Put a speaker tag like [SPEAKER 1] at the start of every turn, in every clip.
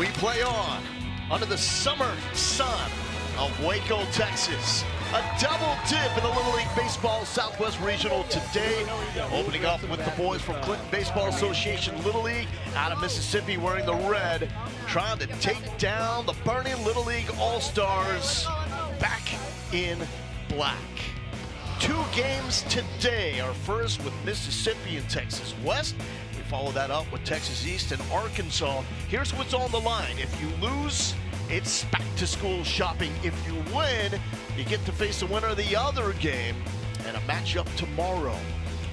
[SPEAKER 1] We play on under the summer sun of Waco, Texas. A double dip in the Little League Baseball Southwest Regional today. Opening up with the boys from Clinton Baseball Association Little League out of Mississippi wearing the red, trying to take down the Boerne Little League All-Stars back in black. 2 games today. Our first with Mississippi and Texas West. We follow that up with Texas East and Arkansas. Here's what's on the line. If you lose, it's back to school shopping. If you win, you get to face the winner of the other game and a matchup tomorrow.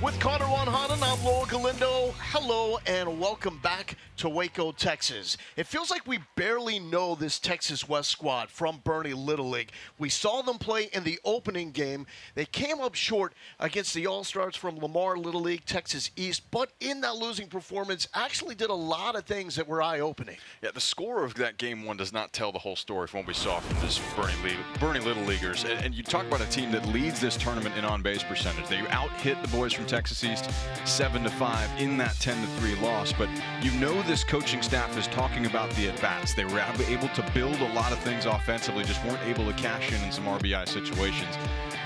[SPEAKER 1] With Connor Wanhanen, I'm Laura Galindo. Hello and welcome back to Waco, Texas. It feels like we barely know this Texas West squad from Boerne Little League. We saw them play in the opening game. They came up short against the All-Stars from Lamar Little League, Texas East, but in that losing performance actually did a lot of things that were eye-opening. Yeah, the score of that game one does not tell the whole story from what we saw from this Boerne Little Leaguers. And you talk about a team that leads this tournament in on-base percentage. They out-hit the boys from Texas East 7-5 in that 10-3 loss, but you know this coaching staff is talking about the at-bats. They were able to build a lot of things offensively, just weren't able to cash in some RBI situations.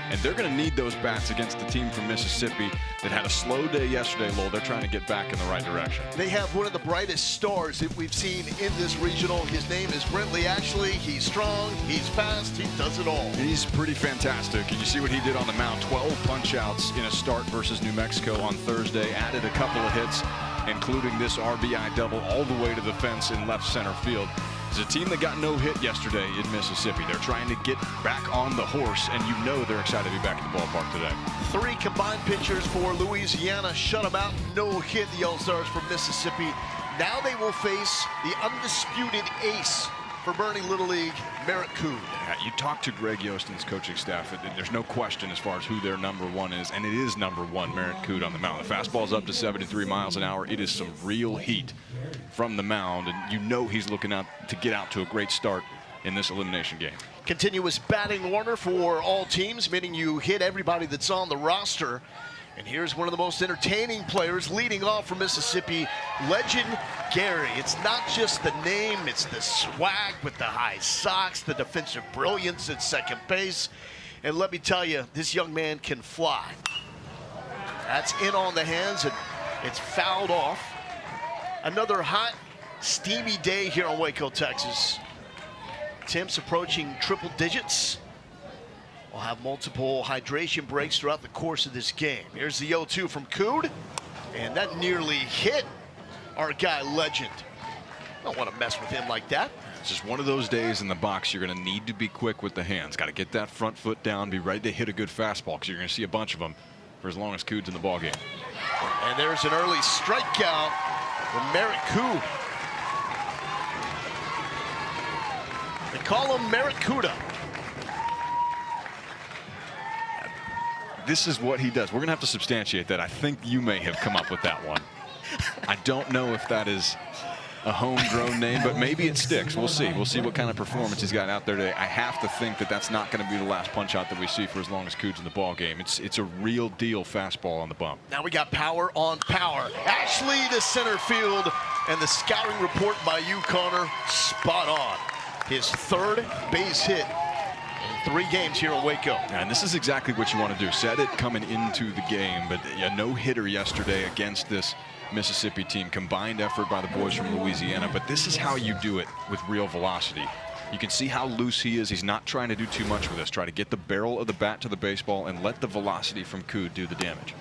[SPEAKER 1] And they're going to need those bats against the team from Mississippi that had a slow day yesterday, Lowell. They're trying to get back in the right direction. They have one of the brightest stars that we've seen in this regional. His name is Brentley Ashley. He's strong, he's fast, he does it all. He's pretty fantastic. And you see what he did on the mound. 12 punch-outs in a start versus New Mexico on Thursday. Added a couple of hits, including this RBI double all the way to the fence in left center field. It's a team that got no hit yesterday in Mississippi. They're trying to get back on the horse, and you know they're excited to be back in the ballpark today. 3 combined pitchers for Louisiana. Shut them out. No hit, the All-Stars from Mississippi. Now they will face the undisputed ace for Boerne Little League, Merritt Cood. You talk to Greg Yost and his coaching staff, and there's no question as far as who their number one is, and it is number one, Merritt Cood on the mound. The fastball's up to 73 miles an hour. It is some real heat from the mound, and you know he's looking out to get out to a great start in this elimination game. Continuous batting order for all teams, meaning you hit everybody that's on the roster. And here's one of the most entertaining players leading off from Mississippi, Legend Gary. It's not just the name, it's the swag with the high socks, the defensive brilliance at second base. And let me tell you, this young man can fly. That's in on the hands, and it's fouled off. Another hot, steamy day here in Waco, Texas. Temps approaching triple digits. We'll have multiple hydration breaks throughout the course of this game. Here's the 0-2 from Cood, and that nearly hit our guy Legend. Don't want to mess with him like that. It's just one of those days in the box. You're going to need to be quick with the hands. Got to get that front foot down, be ready to hit a good fastball, because you're going to see a bunch of them for as long as Cood's in the ballgame. And there's an early strikeout from Merritt Cood. They call him Merritt Cuda. This is what he does. We're going to have to substantiate that. I think you may have come up with that one. I don't know if that is a homegrown name, but maybe it sticks. We'll see. We'll see what kind of performance he's got out there today. I have to think that that's not going to be the last punch out that we see for as long as Cood's in the ball game. It's a real deal fastball on the bump. Now we got power on power. Ashley to center field, and the scouting report by you, Connor, spot on. His 3rd base hit in 3 games here in Waco. And this is exactly what you want to do. Set it coming into the game, but a no-hitter yesterday against this Mississippi team. Combined effort by the boys from Louisiana, but this is how you do it with real velocity. You can see how loose he is. He's not trying to do too much with this. Try to get the barrel of the bat to the baseball and let the velocity from Cood do the damage.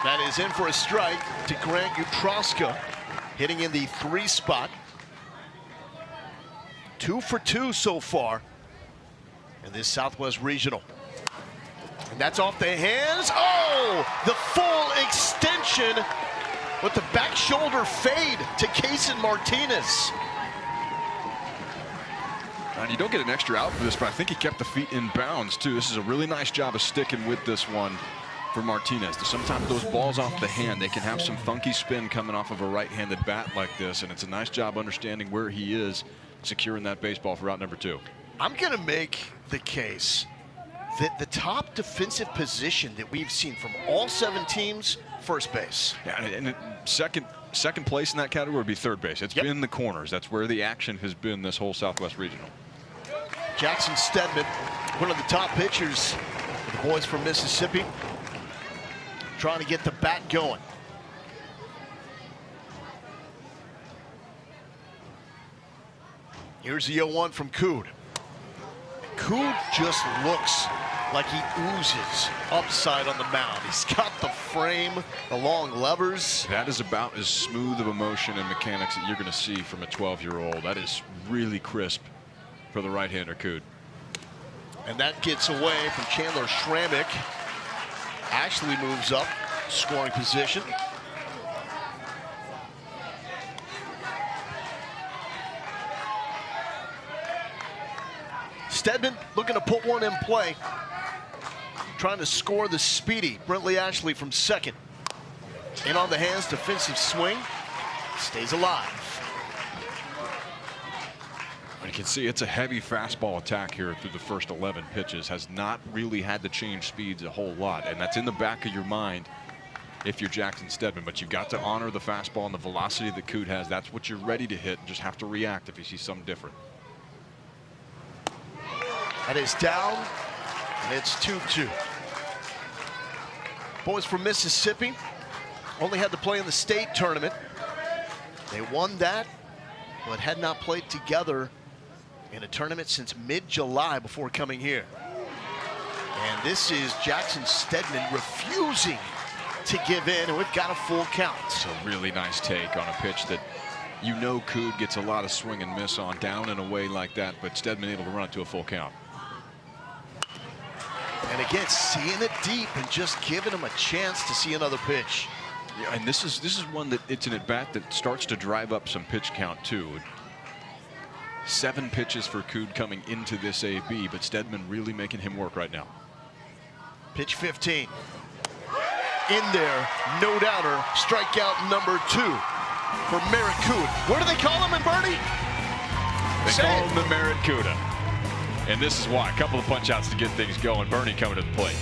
[SPEAKER 1] That is in for a strike to Grant Utroska, hitting in the 3 spot. 2 for 2 so far in this Southwest Regional. And that's off the hands. Oh, the full extension with the back shoulder fade to Kaysen Martinez. And you don't get an extra out for this, but I think he kept the feet in bounds too. This is a really nice job of sticking with this one for Martinez. Sometimes those balls off the hand, they can have some funky spin coming off of a right-handed bat like this, and it's a nice job understanding where he is securing that baseball for out number 2. I'm going to make the case that the top defensive position that we've seen from all 7 teams first base.
[SPEAKER 2] Yeah, and second place in that category would be third base. It's been the corners. That's where the action has been this whole Southwest Regional.
[SPEAKER 1] Jackson Stedman, one of the top pitchers for the boys from Mississippi, trying to get the bat going. Here's the 0-1 from Cood. Cood just looks like he oozes upside on the mound. He's got the frame, the long levers.
[SPEAKER 2] That is about as smooth of a motion and mechanics that you're going to see from a 12-year-old. That is really crisp for the right-hander, Cood.
[SPEAKER 1] And that gets away from Chandler Schrammick. Ashley moves up, scoring position. Stedman looking to put one in play. Trying to score the speedy Brentley Ashley from second. In on the hands, defensive swing. Stays alive.
[SPEAKER 2] You can see it's a heavy fastball attack here through the first 11 pitches. Has not really had to change speeds a whole lot. And that's in the back of your mind if you're Jackson Stedman. But you've got to honor the fastball and the velocity that Cood has. That's what you're ready to hit. And just have to react if you see something different.
[SPEAKER 1] That is down, and it's 2-2. Boys from Mississippi only had to play in the state tournament. They won that, but had not played together in a tournament since mid-July before coming here. And this is Jackson Stedman refusing to give in, and we've got a full count.
[SPEAKER 2] It's a really nice take on a pitch that you know Cood gets a lot of swing and miss on, down and away like that, but Stedman able to run it to a full count.
[SPEAKER 1] And again, seeing it deep and just giving him a chance to see another pitch.
[SPEAKER 2] Yeah, and this is one that it's an at-bat that starts to drive up some pitch count too. 7 pitches for Cood coming into this AB, but Stedman really making him work right now.
[SPEAKER 1] Pitch 15. In there, no doubter, strikeout number 2 for Merritt Cood. What do they call him in Boerne?
[SPEAKER 2] They call him the Merritt Cuda. And this is why, a couple of punch outs to get things going. Boerne coming to the plate.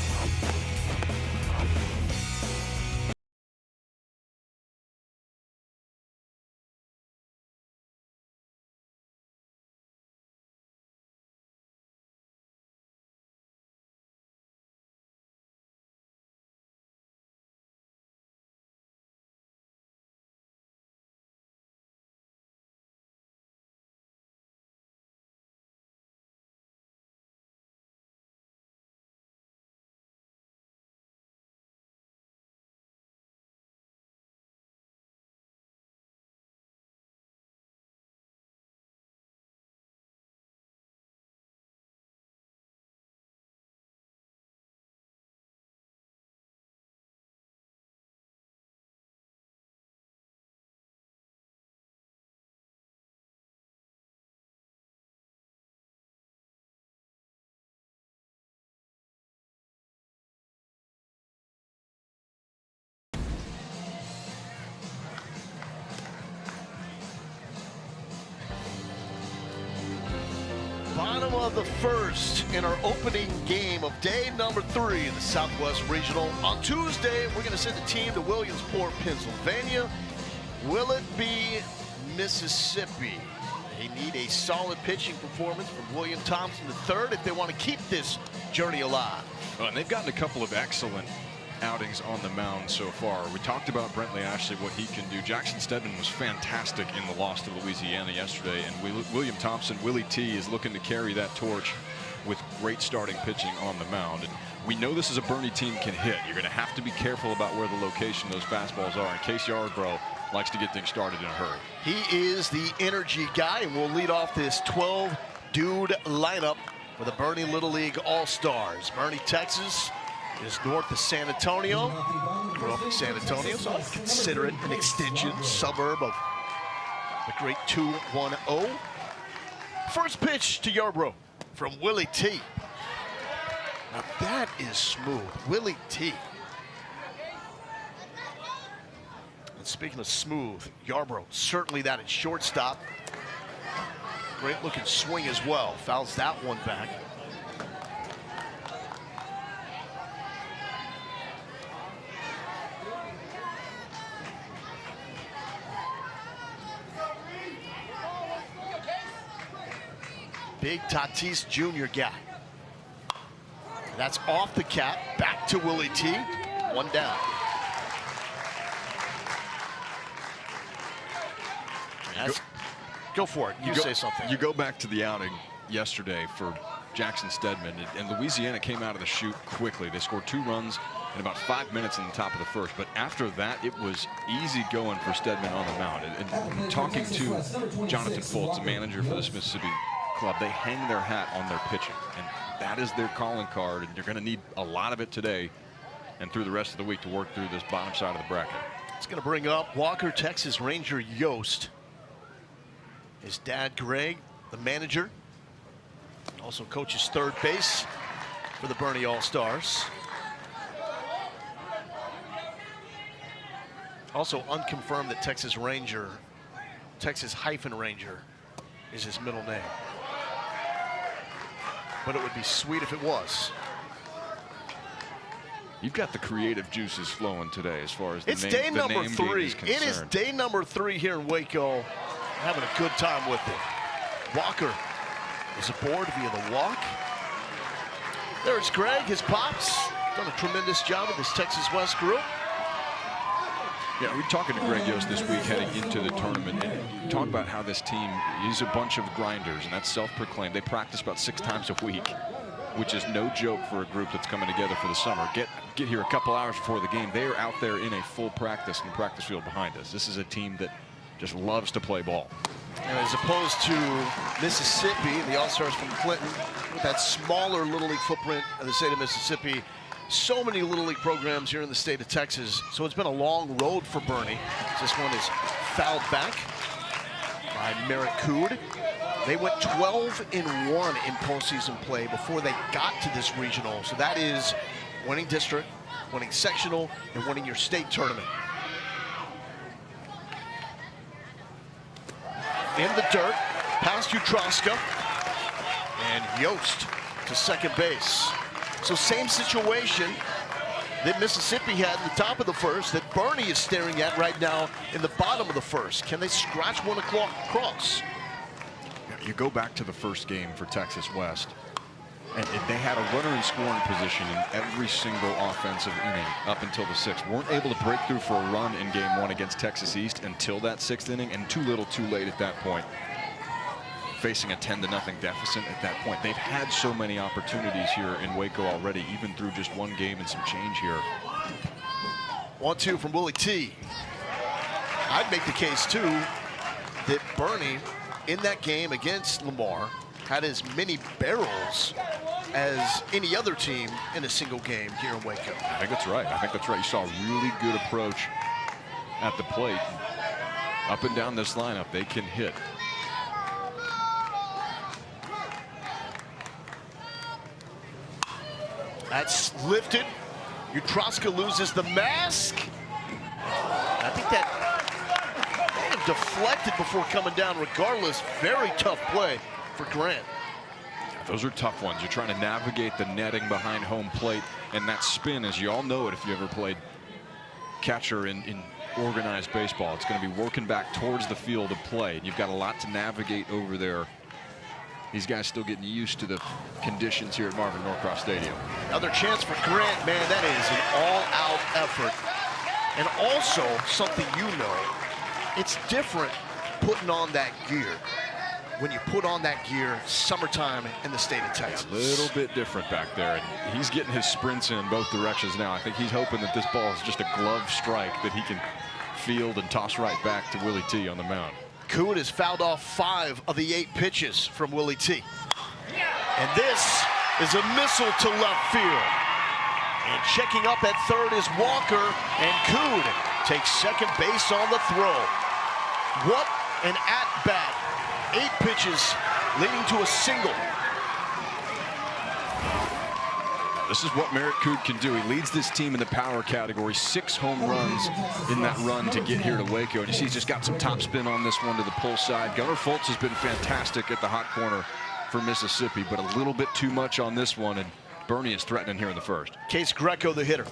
[SPEAKER 1] Bottom of the first in our opening game of day number 3 in the Southwest Regional. On Tuesday, we're going to send a team to Williamsport, Pennsylvania. Will it be Mississippi? They need a solid pitching performance from William Thompson III if they want to keep this journey alive.
[SPEAKER 2] Well, and they've gotten a couple of excellent outings on the mound so far. We talked about Brentley Ashley, what he can do. Jackson Stedman was fantastic in the loss to Louisiana yesterday, and William Thompson, Willie T, is looking to carry that torch with great starting pitching on the mound. And we know this is a Boerne team can hit. You're going to have to be careful about where the location of those fastballs are in case Yarbrough likes to get things started in a hurry.
[SPEAKER 1] He is the energy guy, and we'll lead off this 12-dude lineup for the Boerne Little League All-Stars. Boerne, Texas is north of San Antonio. Grew up in San Antonio, so I consider it an extension, suburb of the great 210. First pitch to Yarbrough from Willie T. Now that is smooth. Willie T. And speaking of smooth, Yarbrough, certainly that at shortstop. Great looking swing as well. Fouls that one back. Big Tatis Jr. guy. That's off the cap, back to Willie T. One down. Go for it. You say something.
[SPEAKER 2] You go back to the outing yesterday for Jackson Stedman, and Louisiana came out of the chute quickly. They scored 2 runs in about 5 minutes in the top of the first. But after that, it was easy going for Stedman on the mound. And talking to Jonathan Foltz, the manager for this Mississippi club, they hang their hat on their pitching. And that is their calling card, and you're going to need a lot of it today and through the rest of the week to work through this bottom side of the bracket.
[SPEAKER 1] It's going to bring up Walker, Texas Ranger Yost. His dad, Greg, the manager, also coaches third base for the Boerne All-Stars. Also unconfirmed that Texas Ranger, Texas-Ranger is his middle name. But it would be sweet if it was.
[SPEAKER 2] You've got the creative juices flowing today as far as the
[SPEAKER 1] it's
[SPEAKER 2] name,
[SPEAKER 1] day
[SPEAKER 2] the
[SPEAKER 1] number
[SPEAKER 2] name
[SPEAKER 1] 3.
[SPEAKER 2] game is concerned.
[SPEAKER 1] It is day number 3 here in Waco. Having a good time with it. Walker is aboard via the walk. There's Greg, his pops. Done a tremendous job with this Texas West group.
[SPEAKER 2] Yeah, we're talking to Greg Yost this week heading into the tournament, and talk about how this team is a bunch of grinders, and that's self-proclaimed. They practice about 6 times a week, which is no joke for a group that's coming together for the summer. Get here a couple hours before the game. They are out there in a full practice in the practice field behind us. This is a team that just loves to play ball.
[SPEAKER 1] And as opposed to Mississippi, the All-Stars from Clinton, with that smaller Little League footprint of the state of Mississippi, so many Little League programs here in the state of Texas. So it's been a long road for Boerne. This one is fouled back by Merritt Cood. They went 12-1 in postseason play before they got to this regional. So that is winning district, winning sectional, and winning your state tournament. In the dirt, past Utroska, and Yost to second base. So same situation that Mississippi had in the top of the first that Boerne is staring at right now in the bottom of the first. Can they scratch one across?
[SPEAKER 2] You go back to the first game for Texas West, and they had a runner in scoring position in every single offensive inning up until the 6th. Weren't able to break through for a run in game 1 against Texas East until that 6th inning, and too little too late at that point. Facing a 10-0 deficit at that point. They've had so many opportunities here in Waco already, even through just one game and some change here.
[SPEAKER 1] 1-2 from Willie T. I'd make the case too that Boerne in that game against Lamar had as many barrels as any other team in a single game here in Waco.
[SPEAKER 2] I think that's right. I think that's right. You saw a really good approach at the plate. Up and down this lineup, they can hit.
[SPEAKER 1] That's lifted. Utroska loses the mask. I think that may have deflected before coming down. Regardless, very tough play for Grant.
[SPEAKER 2] Those are tough ones. You're trying to navigate the netting behind home plate, and that spin, as you all know it if you ever played catcher in organized baseball, it's going to be working back towards the field of play. You've got a lot to navigate over there. These guys still getting used to the conditions here at Marvin Norcross Stadium.
[SPEAKER 1] Another chance for Grant. Man, that is an all-out effort. And also, something you know, it's different putting on that gear. When you put on that gear, summertime in the state of Texas.
[SPEAKER 2] A little bit different back there. And he's getting his sprints in both directions now. I think he's hoping that this ball is just a glove strike that he can field and toss right back to Willie T on the mound.
[SPEAKER 1] Coon has fouled off 5 of the 8 pitches from Willie T. And this is a missile to left field. And checking up at third is Walker, and Coon takes second base on the throw. What an at-bat. 8 pitches leading to a single.
[SPEAKER 2] This is what Merritt Cood can do. He leads this team in the power category. 6 home runs in that run to get here to Waco. And you see he's just got some top spin on this one to the pull side. Gunnar Foltz has been fantastic at the hot corner for Mississippi, but a little bit too much on this one, and Boerne is threatening here in the first.
[SPEAKER 1] Case Greco, the hitter.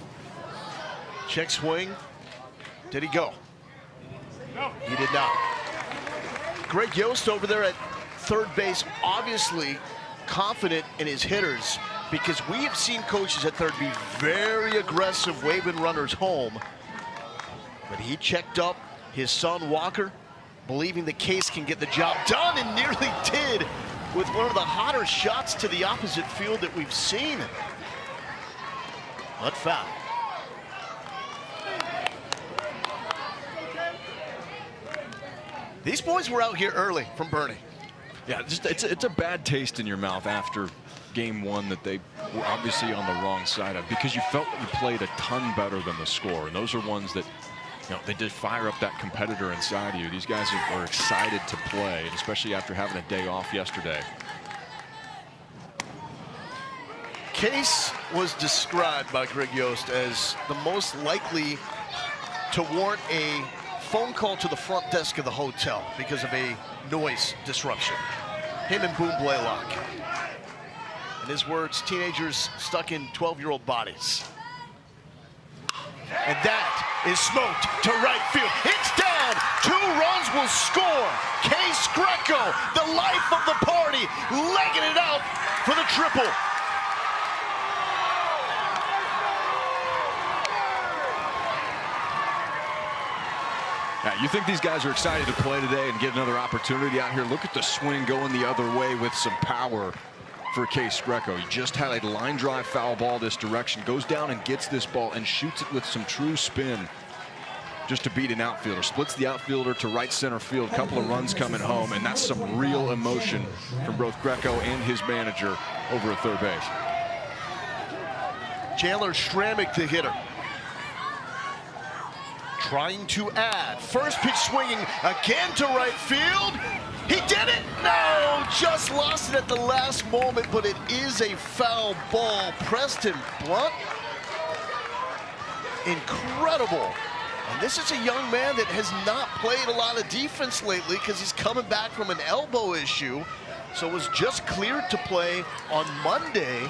[SPEAKER 1] Check swing. Did he go? No. He did not. Greg Yost over there at third base, obviously confident in his hitters, because we have seen coaches at third be very aggressive, waving runners home. But he checked up his son Walker, believing the Case can get the job done, and nearly did with one of the hotter shots to the opposite field that we've seen. But foul. These boys were out here early from Boerne.
[SPEAKER 2] Yeah, it's a bad taste in your mouth after game one that they were obviously on the wrong side of, because you felt that you played a ton better than the score. And those are ones that, you know, they did fire up that competitor inside of you. These guys are excited to play, especially after having a day off yesterday.
[SPEAKER 1] Case was described by Greg Yost as the most likely to warrant a phone call to the front desk of the hotel because of a noise disruption. Him and Boone Blaylock. In his words, teenagers stuck in 12-year-old bodies. And that is smoked to right field. It's down. 2 runs will score. Case Greco, the life of the party, legging it out for the triple.
[SPEAKER 2] Yeah, you think these guys are excited to play today and get another opportunity out here. Look at the swing going the other way with some power for Case Greco. He just had a line drive foul ball this direction, goes down and gets this ball and shoots it with some true spin just to beat an outfielder. Splits the outfielder to right center field. Couple of runs coming home, and that's some real emotion from both Greco and his manager over at third base.
[SPEAKER 1] Chandler Stramick, the hitter, trying to add. First pitch swinging again to right field. He did it! No! Just lost it at the last moment, but it is a foul ball. Preston Blunt. Incredible. And this is a young man that has not played a lot of defense lately because he's coming back from an elbow issue. So was just cleared to play on Monday.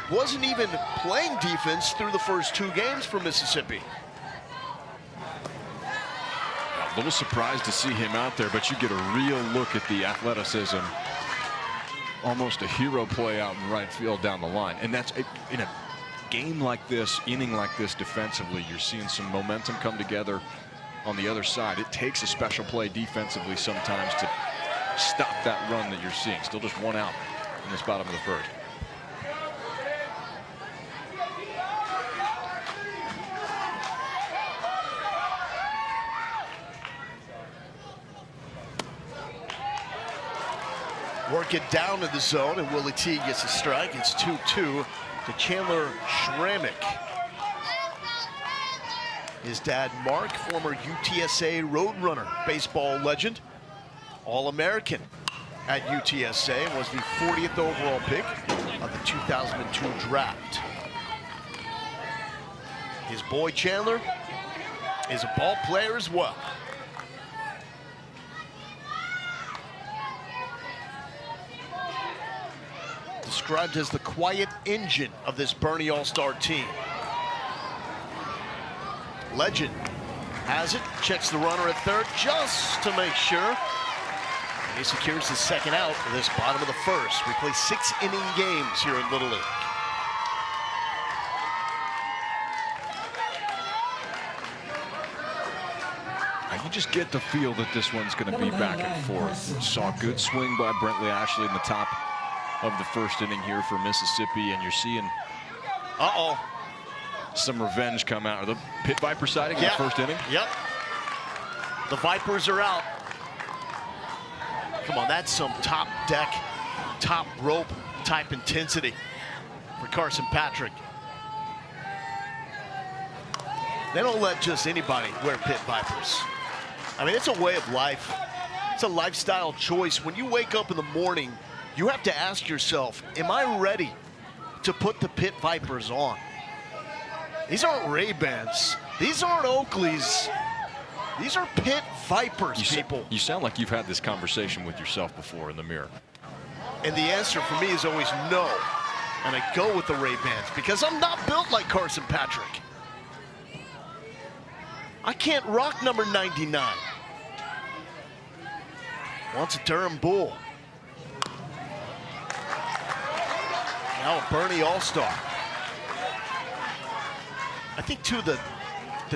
[SPEAKER 1] Wasn't even playing defense through the first 2 games for Mississippi.
[SPEAKER 2] A little surprised to see him out there, but you get a real look at the athleticism. Almost a hero play out in right field down the line. And that's in a game like this, inning like this defensively, you're seeing some momentum come together on the other side. It takes a special play defensively sometimes to stop that run that you're seeing. Still just 1 out in this bottom of the first.
[SPEAKER 1] Work it down to the zone, and Willie T gets a strike. It's 2-2 to Chandler Stramick. His dad, Mark, former UTSA Roadrunner baseball legend, All-American at UTSA, and was the 40th overall pick of the 2002 draft. His boy Chandler is a ball player as well. Described as the quiet engine of this Boerne All-Star team. Legend has it, checks the runner at third just to make sure. He secures his second out for this bottom of the first. We play 6-inning games here in Little League.
[SPEAKER 2] You just get the feel that this one's going to be back and forth. Saw a good swing by Brentley Ashley in the top of the first inning here for Mississippi, and you're seeing some revenge come out. Are the Pit Viper siding in the first inning?
[SPEAKER 1] Yep. The Vipers are out. Come on, that's some top deck, top rope type intensity for Carson Patrick. They don't let just anybody wear Pit Vipers. I mean, it's a way of life. It's a lifestyle choice. When you wake up in the morning, you have to ask yourself, am I ready to put the Pit Vipers on? These aren't Ray-Bans. These aren't Oakleys. These are Pit Vipers, people.
[SPEAKER 2] You sound like you've had this conversation with yourself before in the mirror.
[SPEAKER 1] And the answer for me is always no. And I go with the Ray-Bans because I'm not built like Carson Patrick. I can't rock number 99. Once a Durham Bull. Now a Boerne All-Star. I think, too, the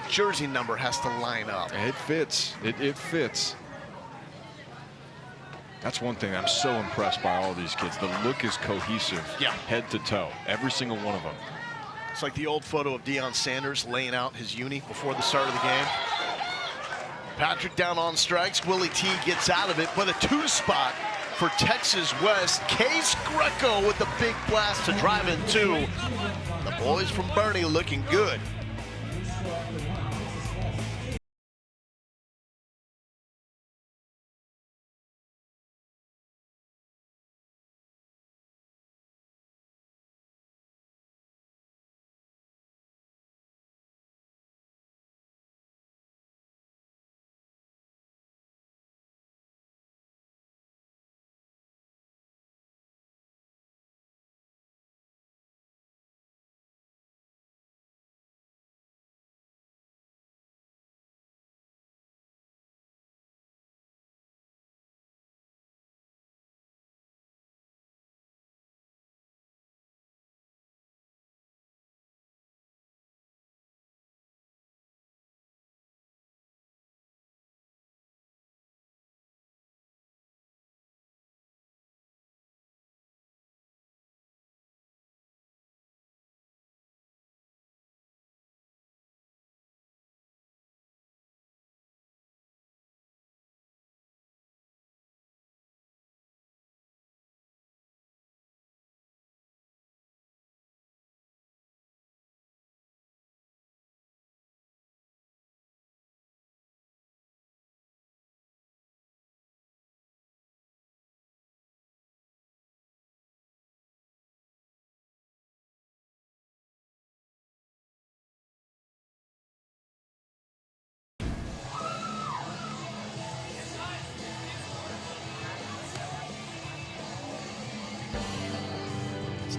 [SPEAKER 1] jersey number has to line up.
[SPEAKER 2] It fits. It fits. That's one thing I'm so impressed by all these kids. The look is cohesive, head to toe, every single one of them.
[SPEAKER 1] It's like the old photo of Deion Sanders laying out his uni before the start of the game. Patrick down on strikes. Willie T gets out of it, but a 2-spot for Texas West. Case Greco with the big blast to drive in 2. The boys from Boerne looking good.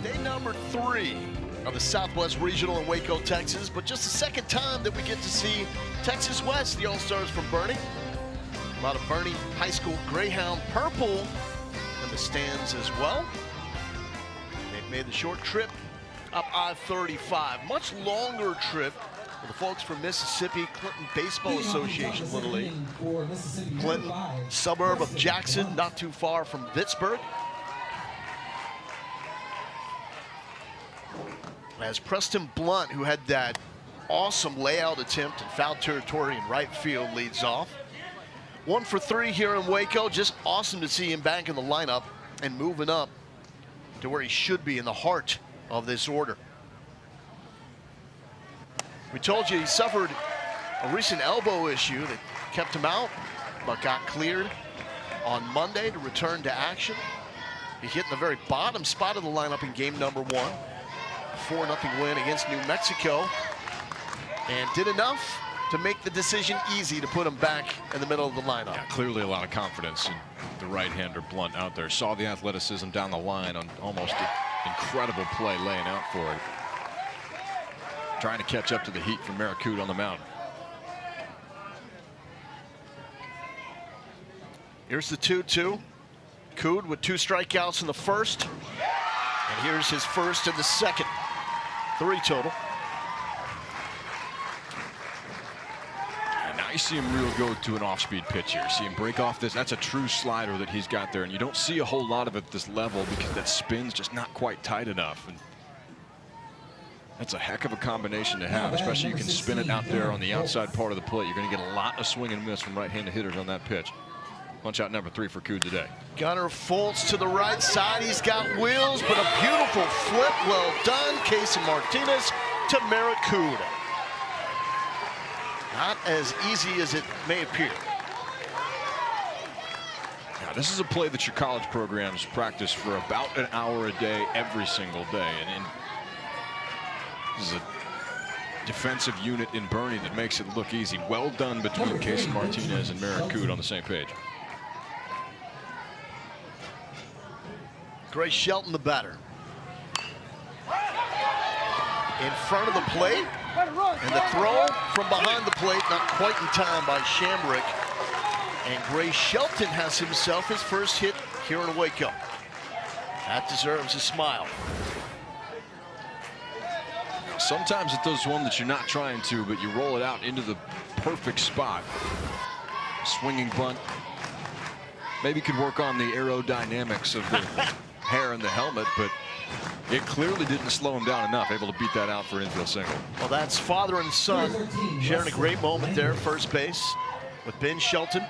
[SPEAKER 1] Day number 3 of the Southwest Regional in Waco, Texas, but just the second time that we get to see Texas West, the All-Stars from Boerne. A lot of Boerne High School Greyhound purple in the stands as well. They've made the short trip up I-35. Much longer trip for the folks from Mississippi Clinton Baseball Association Little League. Clinton, suburb of Jackson, not too far from Pittsburgh. As Preston Blunt, who had that awesome layout attempt in foul territory in right field, leads off. 1 for 3 here in Waco. Just awesome to see him back in the lineup and moving up to where he should be in the heart of this order. We told you he suffered a recent elbow issue that kept him out, but got cleared on Monday to return to action. He hit in the very bottom spot of the lineup in game number 1. 4-0 win against New Mexico, and did enough to make the decision easy to put him back in the middle of the lineup.
[SPEAKER 2] Yeah, clearly a lot of confidence in the right-hander Blunt out there. Saw the athleticism down the line on almost an incredible play laying out for it. Trying to catch up to the heat from Maricoud on the mound.
[SPEAKER 1] Here's the 2-2. Cood with 2 strikeouts in the first, and here's his first in the second. 3 total.
[SPEAKER 2] And now you see him really go to an off-speed pitch here. See him break off this. That's a true slider that he's got there, and you don't see a whole lot of it at this level because that spin's just not quite tight enough. And that's a heck of a combination to have, especially you can spin it out there on the outside part of the plate. You're going to get a lot of swing and miss from right-handed hitters on that pitch. Punch out number 3 for Cood today.
[SPEAKER 1] Gunnar Fultz to the right side. He's got wheels, but a beautiful flip. Well done. Casey Martinez to Maricoud. Not as easy as it may appear.
[SPEAKER 2] Now, this is a play that your college programs practice for about an hour a day, every single day. And this is a defensive unit in Boerne that makes it look easy. Well done between Casey Martinez and Maricoud on the same page.
[SPEAKER 1] Gray Shelton, the batter. In front of the plate, and the throw from behind the plate, not quite in time by Shambrick. And Gray Shelton has himself his first hit here in Waco. That deserves a smile.
[SPEAKER 2] Sometimes it's those one that you're not trying to, but you roll it out into the perfect spot. Swinging bunt. Maybe could work on the aerodynamics of the hair in the helmet, but it clearly didn't slow him down enough. Able to beat that out for infield single.
[SPEAKER 1] Well, that's father and son sharing a great moment there, first base, with Ben Shelton,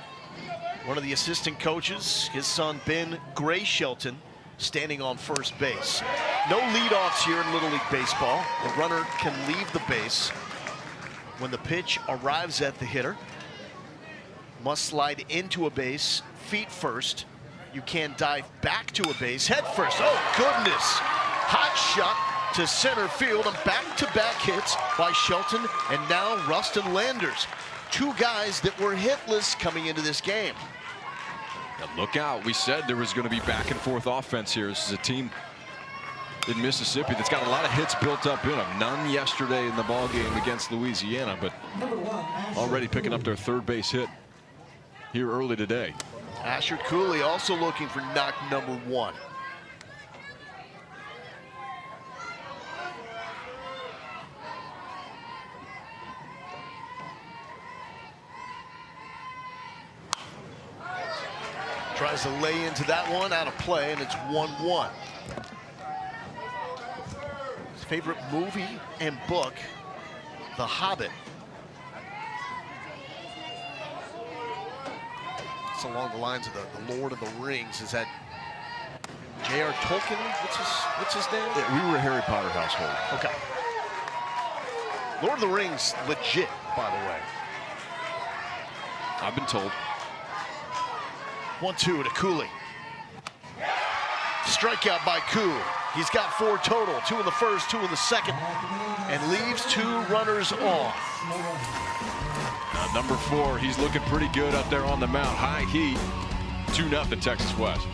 [SPEAKER 1] one of the assistant coaches. His son, Ben Gray Shelton, standing on first base. No leadoffs here in Little League Baseball. The runner can leave the base when the pitch arrives at the hitter. Must slide into a base, feet first. You can dive back to a base, head first. Oh, goodness. Hot shot to center field, and back-to-back hits by Shelton and now Rustin Landers. Two guys that were hitless coming into this game.
[SPEAKER 2] Now look out. We said there was going to be back and forth offense here. This is a team in Mississippi that's got a lot of hits built up in them. None yesterday in the ball game against Louisiana, but already picking up their third base hit here early today.
[SPEAKER 1] Asher Cooley also looking for knock number 1. Tries to lay into that one, out of play, and it's 1-1. His favorite movie and book, The Hobbit. It's along the lines of the Lord of the Rings. Is that J.R. Tolkien? What's his name?
[SPEAKER 2] Yeah, we were a Harry Potter household.
[SPEAKER 1] Okay. Lord of the Rings, legit, by the way.
[SPEAKER 2] I've been told.
[SPEAKER 1] 1-2 to Cooley. Strikeout by Koo. He's got 4 total, 2 in the first, 2 in the second, and leaves 2 runners on.
[SPEAKER 2] Number 4, he's looking pretty good up there on the mound. High heat, 2-0 Texas West.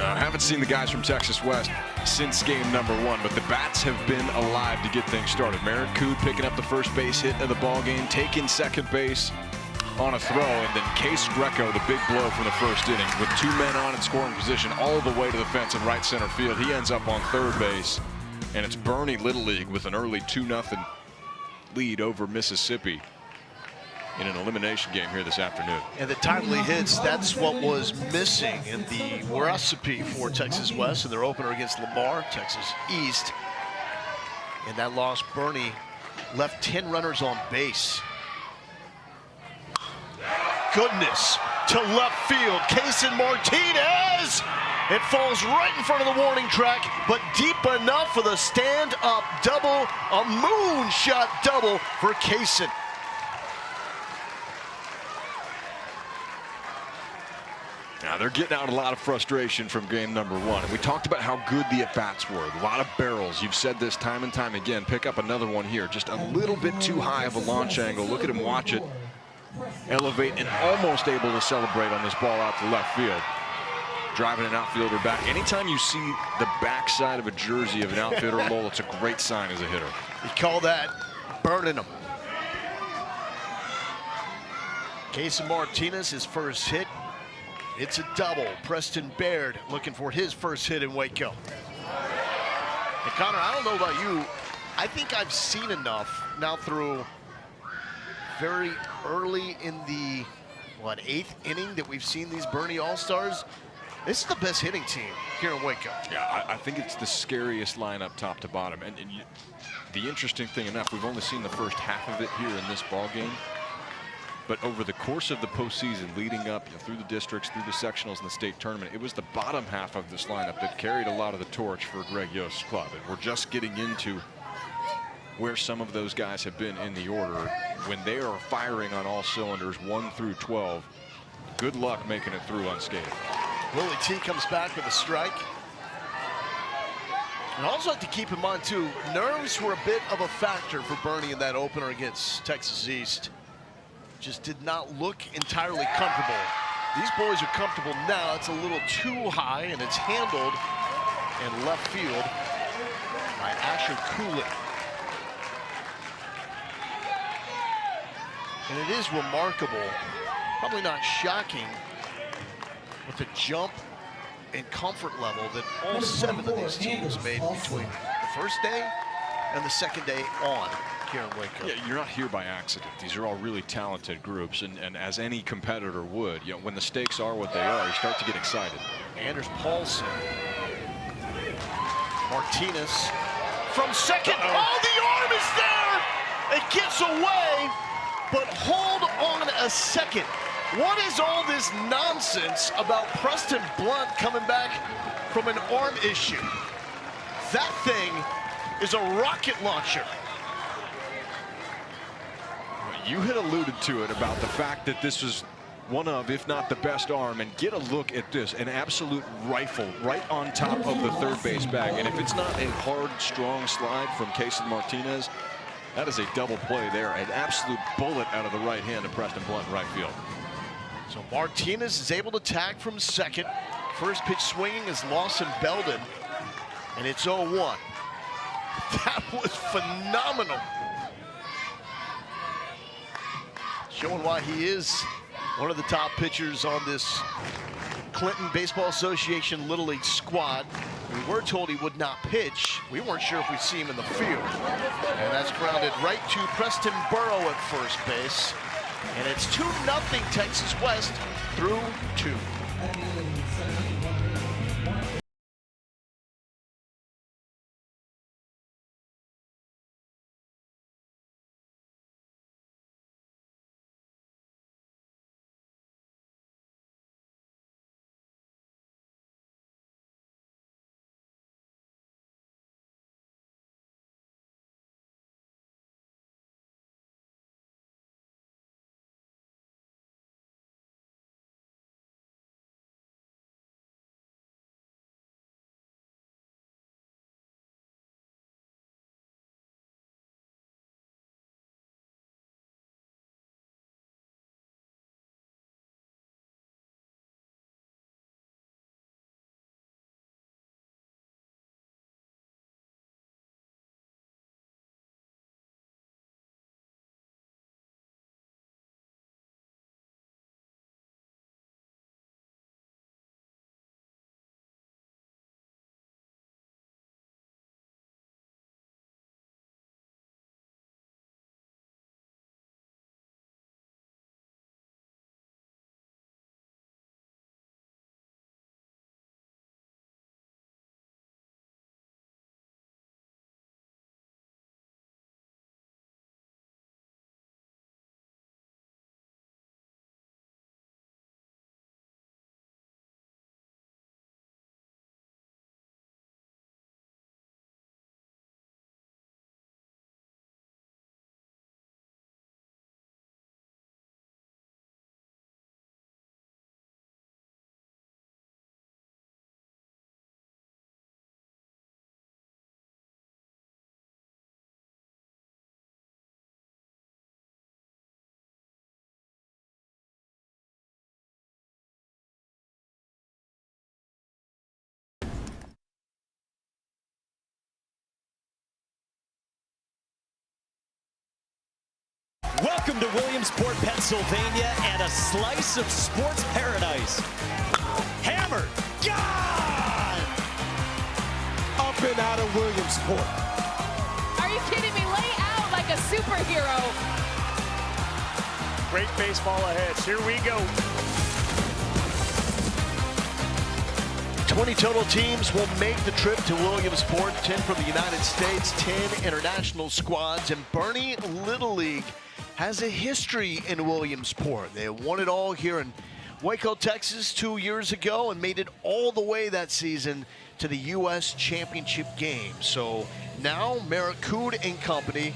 [SPEAKER 2] I haven't seen the guys from Texas West since game number 1, but the bats have been alive to get things started. Merritt Cood picking up the first base hit of the ball game, taking second base on a throw, and then Case Greco, the big blow from the first inning, with 2 men on in scoring position all the way to the fence in right center field. He ends up on third base, and it's Boerne Little League with an early 2-0 lead over Mississippi in an elimination game here this afternoon.
[SPEAKER 1] And the timely hits, that's what was missing in the recipe for Texas West in their opener against Lamar, Texas East. And that loss, Boerne left 10 runners on base. Goodness, to left field, Cason Martinez! It falls right in front of the warning track, but deep enough for the stand-up double, a moonshot double for Cason.
[SPEAKER 2] Now they're getting out a lot of frustration from game number one. And we talked about how good the at-bats were. A lot of barrels. You've said this time and time again. Pick up another one here. Just a little bit too high of a launch angle. Look at him watch it. Elevate and almost able to celebrate on this ball out to left field. Driving an outfielder back. Anytime you see the backside of a jersey of an outfielder, Lowell, it's a great sign as a hitter.
[SPEAKER 1] You call that burning them. Casey Martinez, his first hit. It's a double. Preston Baird looking for his first hit in Waco. And Connor, I don't know about you. I think I've seen enough now through very early in the, 8th inning that we've seen these Boerne All-Stars. This is the best hitting team here in Waco.
[SPEAKER 2] Yeah, I think it's the scariest lineup top to bottom. And the interesting thing enough, we've only seen the first half of it here in this ball game. But over the course of the postseason, leading up through the districts, through the sectionals and the state tournament, it was the bottom half of this lineup that carried a lot of the torch for Greg Yost's club. And we're just getting into where some of those guys have been in the order. When they are firing on all cylinders, 1 through 12, good luck making it through unscathed.
[SPEAKER 1] Willie T comes back with a strike. And also have to keep in mind, too, nerves were a bit of a factor for Boerne in that opener against Texas East. Just did not look entirely comfortable. These boys are comfortable now. It's a little too high, and it's handled in left field by Asher Cooley. And it is remarkable, probably not shocking, with the jump and comfort level that all 7 of these teams made between the first day and the second day on here in Waco.
[SPEAKER 2] Yeah, you're not here by accident. These are all really talented groups, and as any competitor would, when the stakes are what they are, you start to get excited.
[SPEAKER 1] Anders Paulson. Martinez from second. Oh, the arm is there! It gets away, but hold on a second. What is all this nonsense about Preston Blunt coming back from an arm issue? That thing is a rocket launcher.
[SPEAKER 2] You had alluded to it about the fact that this was one of, if not the best arm, and get a look at this, an absolute rifle right on top of the third base bag. And if it's not a hard, strong slide from Casey Martinez, that is a double play there. An absolute bullet out of the right hand of Preston Blunt in right field.
[SPEAKER 1] So Martinez is able to tag from second. First pitch swinging is Lawson Belden, and it's 0-1. That was phenomenal. Showing why he is one of the top pitchers on this Clinton Baseball Association Little League squad. We were told he would not pitch. We weren't sure if we'd see him in the field. And that's grounded right to Preston Burrow at first base. And it's 2-0 Texas West through 2.
[SPEAKER 3] Welcome to Williamsport, Pennsylvania, and a slice of sports paradise. Hammered. God!
[SPEAKER 4] Up and out of Williamsport.
[SPEAKER 5] Are you kidding me? Lay out like a superhero.
[SPEAKER 6] Great baseball ahead. Here we go.
[SPEAKER 1] 20 total teams will make the trip to Williamsport, 10 from the United States, 10 international squads, and Boerne Little League has a history in Williamsport. They won it all here in Waco, Texas 2 years ago and made it all the way that season to the U.S. Championship game. So now Maricoud and company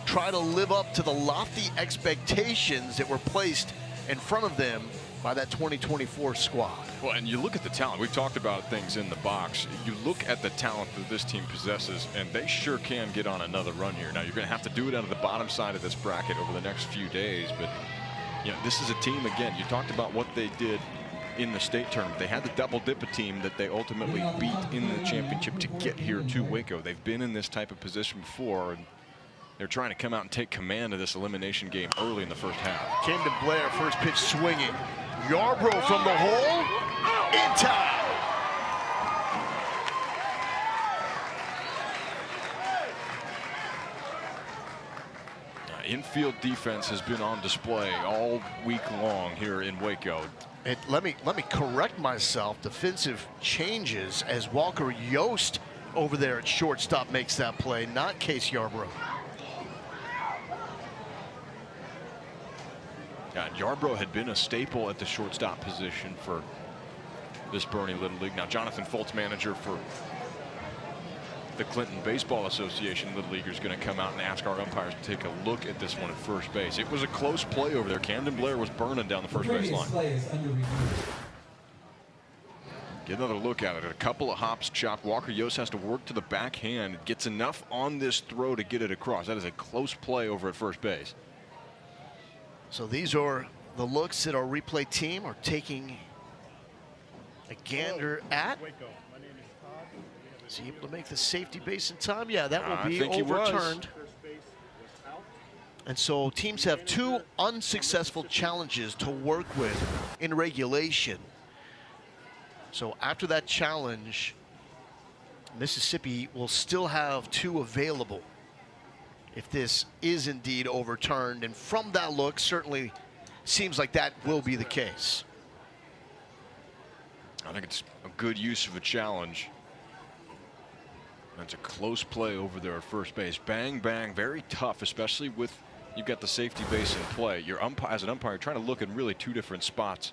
[SPEAKER 1] try to live up to the lofty expectations that were placed in front of them by that 2024 squad.
[SPEAKER 2] Well, and you look at the talent. We've talked about things in the box. You look at the talent that this team possesses, and they sure can get on another run here. Now, you're going to have to do it out of the bottom side of this bracket over the next few days, but you know, this is a team, again, you talked about what they did in the state tournament. They had the double dip a team that they ultimately beat in the championship to get here to Waco. They've been in this type of position before, and they're trying to come out and take command of this elimination game early in the first half.
[SPEAKER 1] Camden Blair, first pitch swinging. Yarbrough from the hole, in time.
[SPEAKER 2] Infield defense has been on display all week long here in Waco.
[SPEAKER 1] Let me correct myself. Defensive changes as Walker Yost over there at shortstop makes that play, not Case Yarbrough.
[SPEAKER 2] Yarbrough had been a staple at the shortstop position for this Boerne Little League. Now Jonathan Foltz, manager for the Clinton Baseball Association Little Leaguers, going to come out and ask our umpires to take a look at this one at first base. It was a close play over there. Camden Blair was burning down the first base line. Get another look at it. A couple of hops chopped. Walker Yost has to work to the backhand. Gets enough on this throw to get it across. That is a close play over at first base.
[SPEAKER 1] So these are the looks that our replay team are taking a gander at. Is he able to make the safety base in time? Yeah, that will be overturned. And so teams have two unsuccessful challenges to work with in regulation. So after that challenge, Mississippi will still have two available if this is indeed overturned. And from that look, certainly seems like that will be the case.
[SPEAKER 2] I think it's a good use of a challenge. That's a close play over there at first base. Bang, bang, very tough, especially with you've got the safety base in play. You're as an umpire, trying to look in really two different spots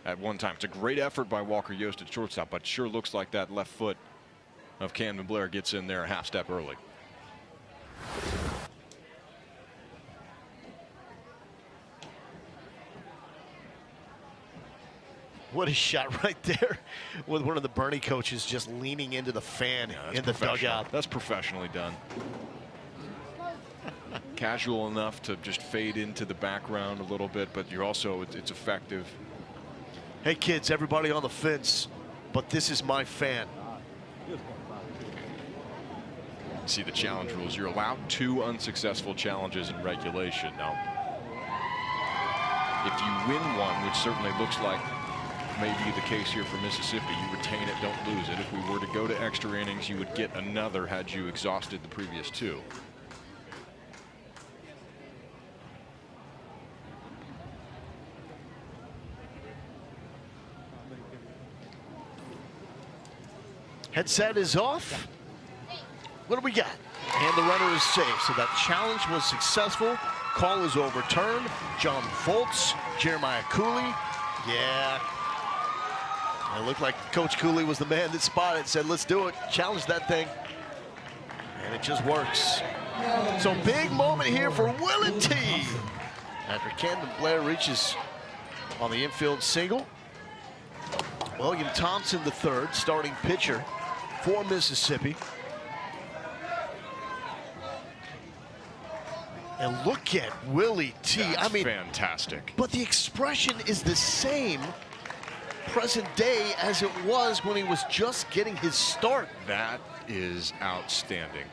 [SPEAKER 2] at one time. It's a great effort by Walker Yost at shortstop, but it sure looks like that left foot of Camden Blair gets in there a half step early.
[SPEAKER 1] What a shot right there with one of the Boerne coaches just leaning into the fan in the dugout.
[SPEAKER 2] That's professionally done. Casual enough to just fade into the background a little bit, but you're also, it's effective.
[SPEAKER 1] Hey kids, everybody on the fence, but this is my fan.
[SPEAKER 2] See the challenge rules. You're allowed 2 unsuccessful challenges in regulation. Now, if you win one, which certainly looks like may be the case here for Mississippi, you retain it, don't lose it. If we were to go to extra innings, you would get another had you exhausted the previous 2.
[SPEAKER 1] Headset is off. What do we got? And the runner is safe. So that challenge was successful. Call is overturned. John Foltz, Jeremiah Cooley. Yeah. It looked like Coach Cooley was the man that spotted, said, let's do it. Challenge that thing. And it just works. So big moment here for Willie T. After Camden Blair reaches on the infield single. William Thompson, the third, starting pitcher for Mississippi. And look at Willie T.
[SPEAKER 2] That's fantastic.
[SPEAKER 1] But the expression is the same present day as it was when he was just getting his start.
[SPEAKER 2] That is outstanding.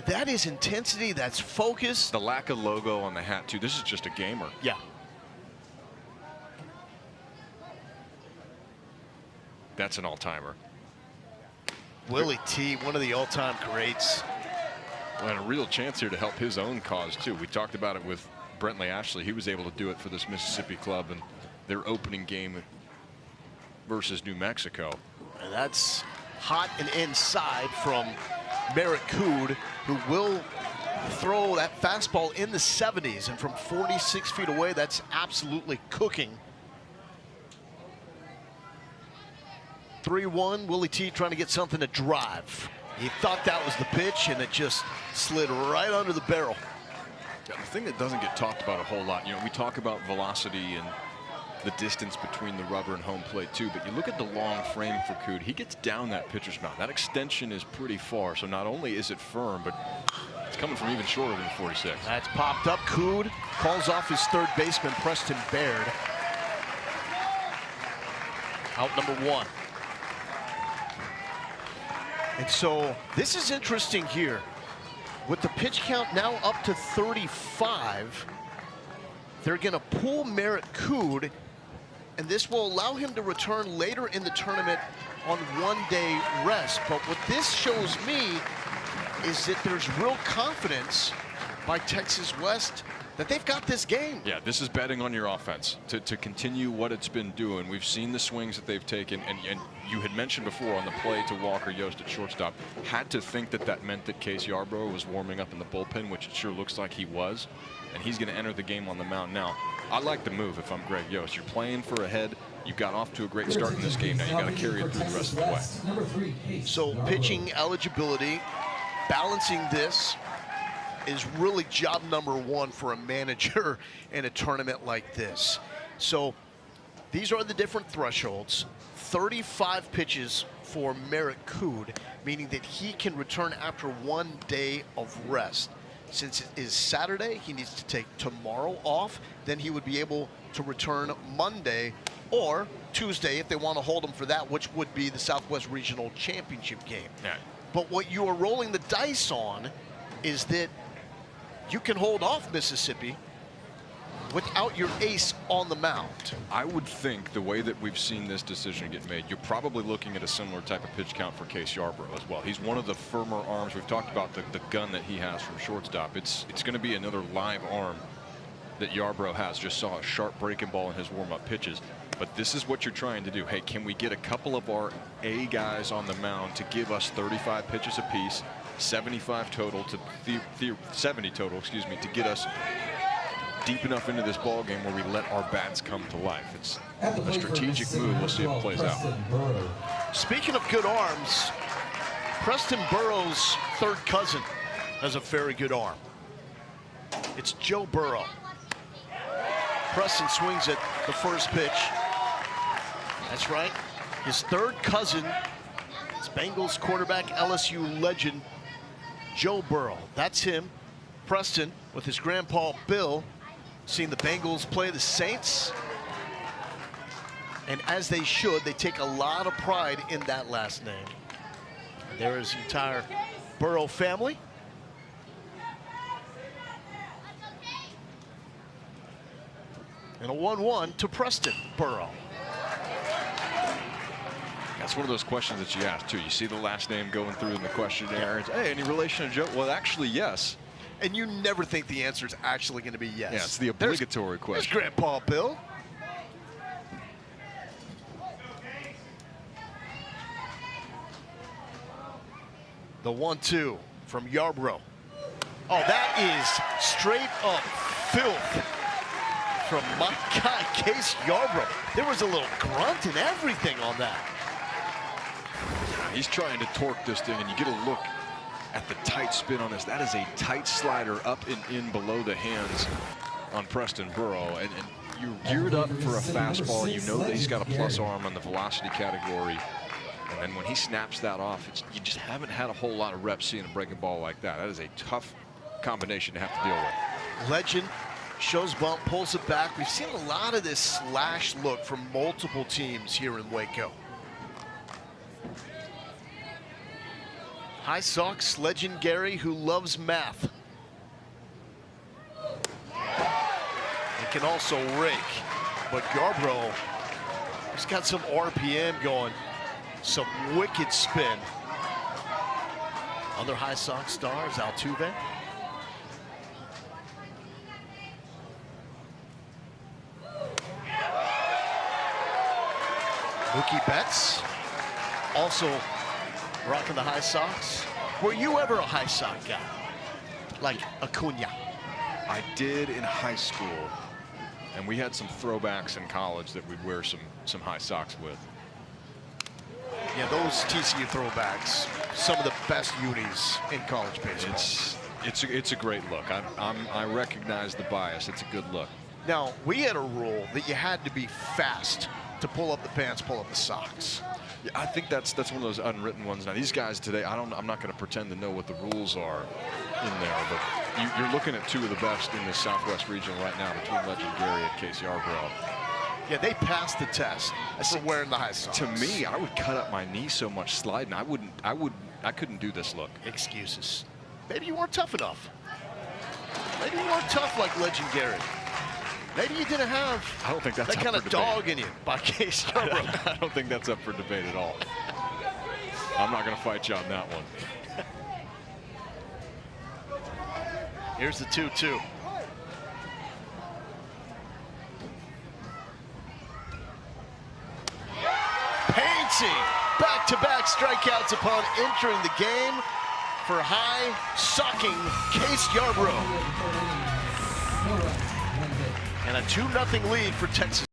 [SPEAKER 1] That is intensity. That's focus.
[SPEAKER 2] The lack of logo on the hat, too. This is just a gamer.
[SPEAKER 1] Yeah.
[SPEAKER 2] That's an all-timer.
[SPEAKER 1] Willie T, one of the all-time greats.
[SPEAKER 2] Well, and a real chance here to help his own cause, too. We talked about it with Brentley Ashley. He was able to do it for this Mississippi club in their opening game versus New Mexico.
[SPEAKER 1] And that's hot and inside from Merritt Cood, who will throw that fastball in the 70s. And from 46 feet away, that's absolutely cooking. 3-1, Willie T trying to get something to drive. He thought that was the pitch, and it just slid right under the barrel.
[SPEAKER 2] Yeah, the thing that doesn't get talked about a whole lot, we talk about velocity and the distance between the rubber and home plate too, but you look at the long frame for Cood, he gets down that pitcher's mound. That extension is pretty far, so not only is it firm, but it's coming from even shorter than 46.
[SPEAKER 1] That's popped up. Cood calls off his third baseman, Preston Baird. Out number 1. And so this is interesting here. With the pitch count now up to 35, they're going to pull Merritt Cood, and this will allow him to return later in the tournament on one-day rest. But what this shows me is that there's real confidence by Texas West that they've got this game.
[SPEAKER 2] Yeah, this is betting on your offense to continue what it's been doing. We've seen the swings that they've taken, and you had mentioned before on the play to Walker Yost at shortstop, had to think that meant that Case Yarbrough was warming up in the bullpen, which it sure looks like he was, and he's going to enter the game on the mound. Now, I like the move if I'm Greg Yost. You're playing for a head. You got off to a great start in this game. Now you got to carry it through the rest of the way.
[SPEAKER 1] So pitching eligibility, balancing this is really job number 1 for a manager in a tournament like this. So these are the different thresholds. 35 pitches for Merritt Cood, meaning that he can return after 1 day of rest. Since it is Saturday, he needs to take tomorrow off. Then he would be able to return Monday or Tuesday if they want to hold him for that, which would be the Southwest Regional Championship game.
[SPEAKER 2] Yeah.
[SPEAKER 1] But what you are rolling the dice on is that you can hold off Mississippi without your ace on the mound.
[SPEAKER 2] I would think the way that we've seen this decision get made, you're probably looking at a similar type of pitch count for Case Yarbrough as well. He's one of the firmer arms. We've talked about the gun that he has from shortstop. It's going to be another live arm that Yarbrough has. Just saw a sharp breaking ball in his warm-up pitches. But this is what you're trying to do. Hey, can we get a couple of our A guys on the mound to give us 35 pitches apiece, 75 total to 70 total, excuse me, to get us deep enough into this ball game where we let our bats come to life. It's a strategic move. We'll see if it plays out.
[SPEAKER 1] Speaking of good arms, Preston Burrow's third cousin has a very good arm. It's Joe Burrow. Preston swings at the first pitch. That's right. His third cousin is Bengals quarterback, LSU legend, Joe Burrow. That's him. Preston with his grandpa Bill, seen the Bengals play the Saints. And as they should, they take a lot of pride in that last name. And there is the entire Burrow family. And a 1-1 to Preston Burrow.
[SPEAKER 2] That's one of those questions that you ask, too. You see the last name going through in the questionnaire. It's, hey, any relation to Joe? Well, actually, yes.
[SPEAKER 1] And you never think the answer is actually going to be yes.
[SPEAKER 2] Yeah, it's the obligatory question.
[SPEAKER 1] There's Grandpa Bill. The 1-2 from Yarbrough. Oh, that is straight up filth from my guy, Case Yarbrough. There was a little grunt and everything on that.
[SPEAKER 2] He's trying to torque this thing, and you get a look at the tight spin on this. That is a tight slider up and in below the hands on Preston Burrow. And you're geared up for a fastball. You know that he's got a plus arm on the velocity category. And then when he snaps that off, you just haven't had a whole lot of reps seeing a breaking ball like that. That is a tough combination to have to deal with.
[SPEAKER 1] Legend shows bump, pulls it back. We've seen a lot of this slash look from multiple teams here in Waco. High Sox legend Gary, who loves math. He can also rake, but Yarbrough has got some RPM going, some wicked spin. Other High Sox stars, Altuve. Mookie Betts, also rocking the High Sox. Were you ever a High Sox guy? Like Acuna?
[SPEAKER 2] I did in high school, and we had some throwbacks in college that we'd wear some High Sox with.
[SPEAKER 1] Yeah, those TCU throwbacks, some of the best unis in college baseball.
[SPEAKER 2] It's a great look. I recognize the bias. It's a good look.
[SPEAKER 1] Now, we had a rule that you had to be fast to pull up the pants, pull up the socks.
[SPEAKER 2] Yeah, I think that's one of those unwritten ones. Now, these guys today, I'm not going to pretend to know what the rules are in there, but you're looking at two of the best in the Southwest region right now between Legend Gary and Casey Yarbrough.
[SPEAKER 1] Yeah, they passed the test for wearing the High Sox.
[SPEAKER 2] To me, I would cut up my knee so much sliding. I couldn't do this look.
[SPEAKER 1] Excuses. Maybe you weren't tough enough. Maybe you weren't tough like Legend Gary. Maybe you didn't have
[SPEAKER 2] I don't think that's
[SPEAKER 1] that kind of dog in you by Casey Yarbrough.
[SPEAKER 2] I don't think that's up for debate at all. I'm not going to fight you on that one.
[SPEAKER 1] Here's the 2-2. Painting back-to-back strikeouts upon entering the game for high socking Case Yarbrough. And a 2-0 lead for Texas.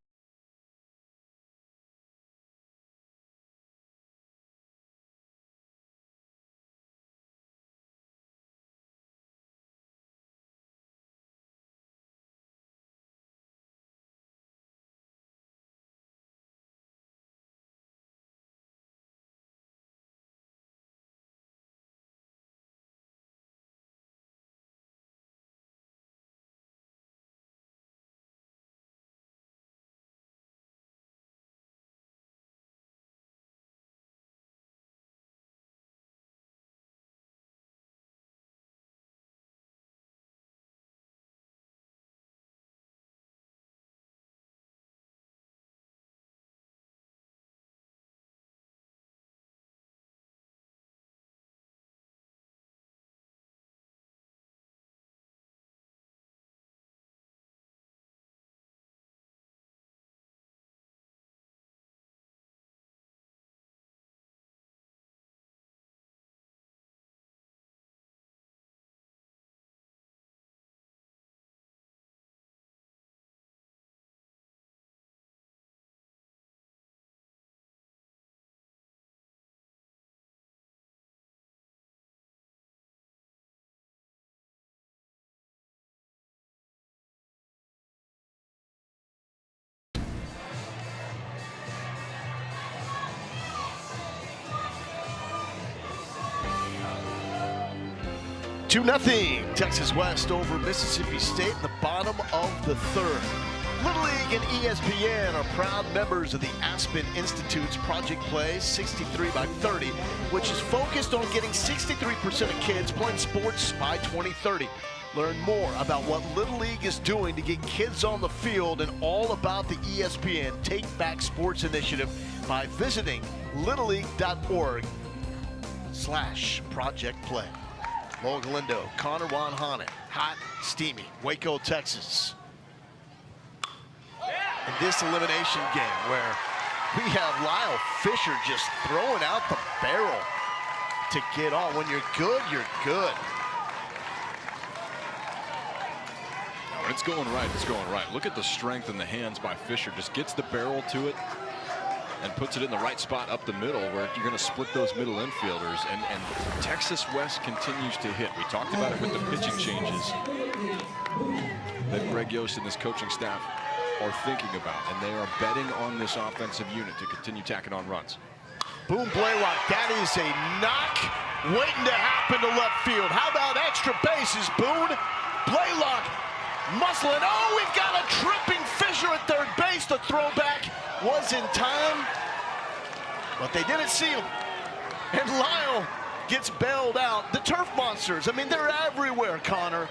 [SPEAKER 1] Two 2-0, Texas West over Mississippi State in the bottom of the third. Little League and ESPN are proud members of the Aspen Institute's Project Play 63 by 30, which is focused on getting 63% of kids playing sports by 2030. Learn more about what Little League is doing to get kids on the field and all about the ESPN Take Back Sports Initiative by visiting littleLeague.org/Project Play. Mo Galindo, Connor Wanhane, hot, steamy, Waco, Texas. In this elimination game where we have Lyle Fisher just throwing out the barrel to get on. When you're good, you're good.
[SPEAKER 2] When it's going right, it's going right. Look at the strength in the hands by Fisher. Just gets the barrel to it and puts it in the right spot up the middle where you're going to split those middle infielders. And Texas West continues to hit. We talked about it with the pitching changes that Greg Yost and his coaching staff are thinking about. And they are betting on this offensive unit to continue tacking on runs.
[SPEAKER 1] Boom, Blaylock. That is a knock waiting to happen to left field. How about extra bases, Boone? Blaylock muscling. Oh, we've got a tripping Fisher at third base. The throwback was in time, but they didn't see him. And Lyle gets bailed out. The turf monsters, I mean, they're everywhere, Connor.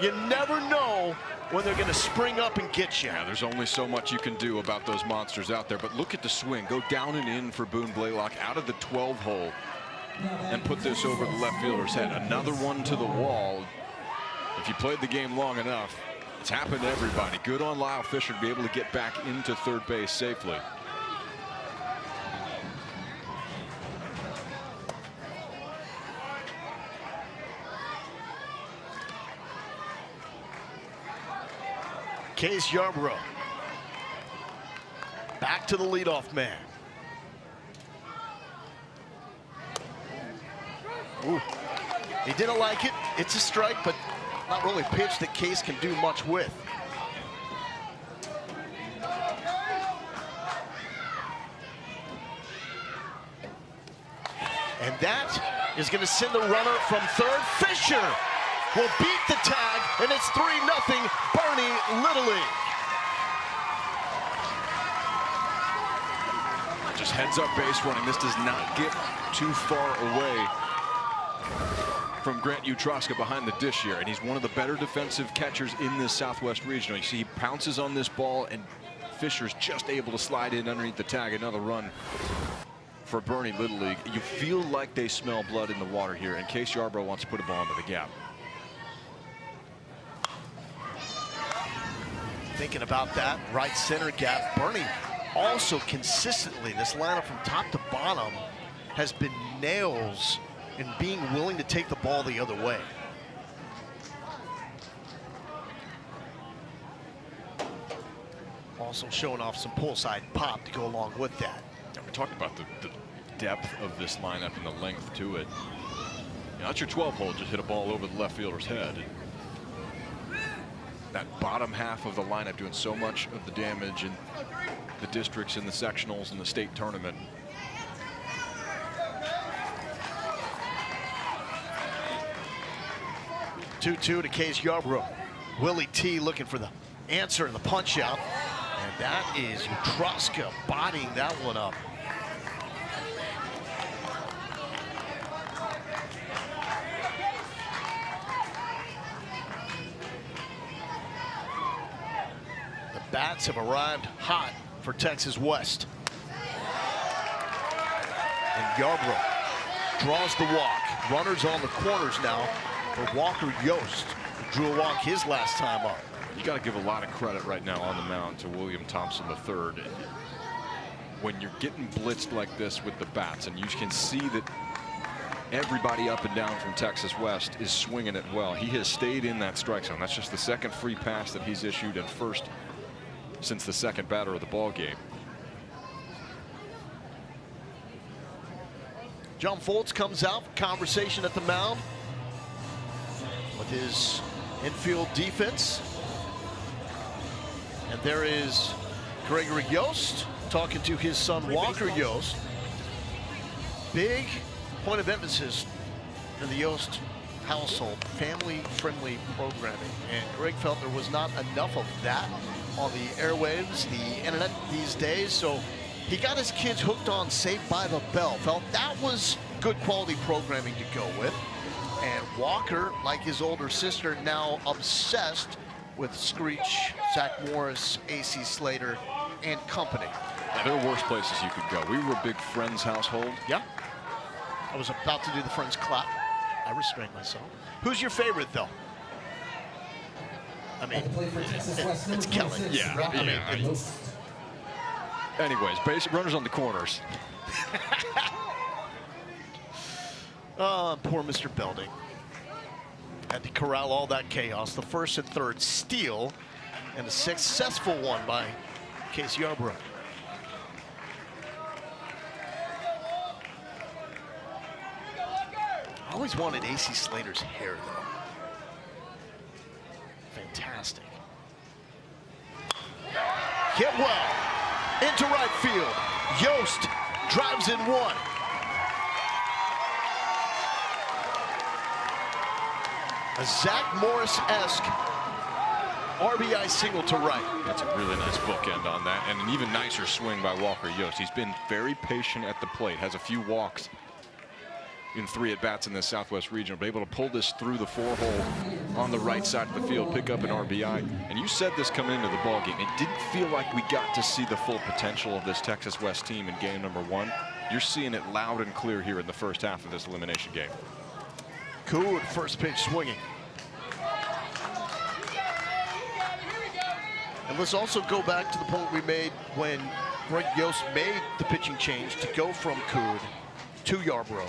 [SPEAKER 1] You never know when they're going to spring up and get you.
[SPEAKER 2] Yeah, there's only so much you can do about those monsters out there. But look at the swing. Go down and in for Boone Blaylock out of the 12 hole and put this over the left fielder's head. Another one to the wall. If you played the game long enough, it's happened to everybody. Good on Lyle Fisher to be able to get back into third base safely.
[SPEAKER 1] Case Yarborough back to the leadoff man. Ooh. He didn't like it. It's a strike, but not really a pitch that Case can do much with. And that is going to send the runner from third. Fisher will beat the tag, and it's 3-0 Boerne Little League.
[SPEAKER 2] Just heads up base running. This does not get too far away from Grant Utroska behind the dish here, and he's one of the better defensive catchers in this Southwest Regional. You see he pounces on this ball, and Fisher's just able to slide in underneath the tag. Another run for Boerne Little League. You feel like they smell blood in the water here, and Case Yarborough wants to put a ball into the gap.
[SPEAKER 1] Thinking about that right center gap, Boerne also consistently, this lineup from top to bottom has been nails in being willing to take the ball the other way. Also showing off some pull side pop to go along with that.
[SPEAKER 2] Yeah, we're talking about the depth of this lineup and the length to it. You know, that's your 12 hole, just hit a ball over the left fielder's head. That bottom half of the lineup doing so much of the damage in the districts and the sectionals and the state tournament.
[SPEAKER 1] Two to Case Yarborough. Willie T looking for the answer in the punch out. And that is Utroska bodying that one up. The bats have arrived hot for Texas West. And Yarborough draws the walk. Runners on the corners now for Walker Yost, who drew a walk his last time up.
[SPEAKER 2] You got to give a lot of credit right now on the mound to William Thompson III. When you're getting blitzed like this with the bats, and you can see that everybody up and down from Texas West is swinging it well. He has stayed in that strike zone. That's just the second free pass that he's issued, and first since the second batter of the ball game.
[SPEAKER 1] John Foltz comes out for conversation at the mound with his infield defense. And there is Gregory Yost talking to his son Walker Yost. Big point of emphasis in the Yost household, family-friendly programming. And Greg felt there was not enough of that on the airwaves, the internet these days. So he got his kids hooked on Saved by the Bell. Felt that was good quality programming to go with. And Walker, like his older sister, now obsessed with Screech, Zach Morris, AC Slater, and company.
[SPEAKER 2] Yeah, there are worse places you could go. We were a big Friends household.
[SPEAKER 1] Yeah. I was about to do the Friends clap. I restrained myself. Who's your favorite, though? I mean, it's Kelly.
[SPEAKER 2] Yeah.
[SPEAKER 1] Right? I mean,
[SPEAKER 2] anyways, basic runners on the corners.
[SPEAKER 1] Oh, poor Mr. Belding. Had to corral all that chaos. The first and third steal, and a successful one by Case Yarborough. I always wanted AC Slater's hair, though. Fantastic. Hit well into right field. Yost drives in one. A Zach Morris-esque RBI single to right.
[SPEAKER 2] That's a really nice bookend on that, and an even nicer swing by Walker Yost. He's been very patient at the plate, has a few walks in 3 at-bats in the Southwest Regional, but able to pull this through the 4-hole on the right side of the field, pick up an RBI. And you said this coming into the ballgame, it didn't feel like we got to see the full potential of this Texas West team in game number 1. You're seeing it loud and clear here in the first half of this elimination game.
[SPEAKER 1] Cood, first pitch swinging. And let's also go back to the point we made when Greg Yost made the pitching change to go from Cood to Yarbrough.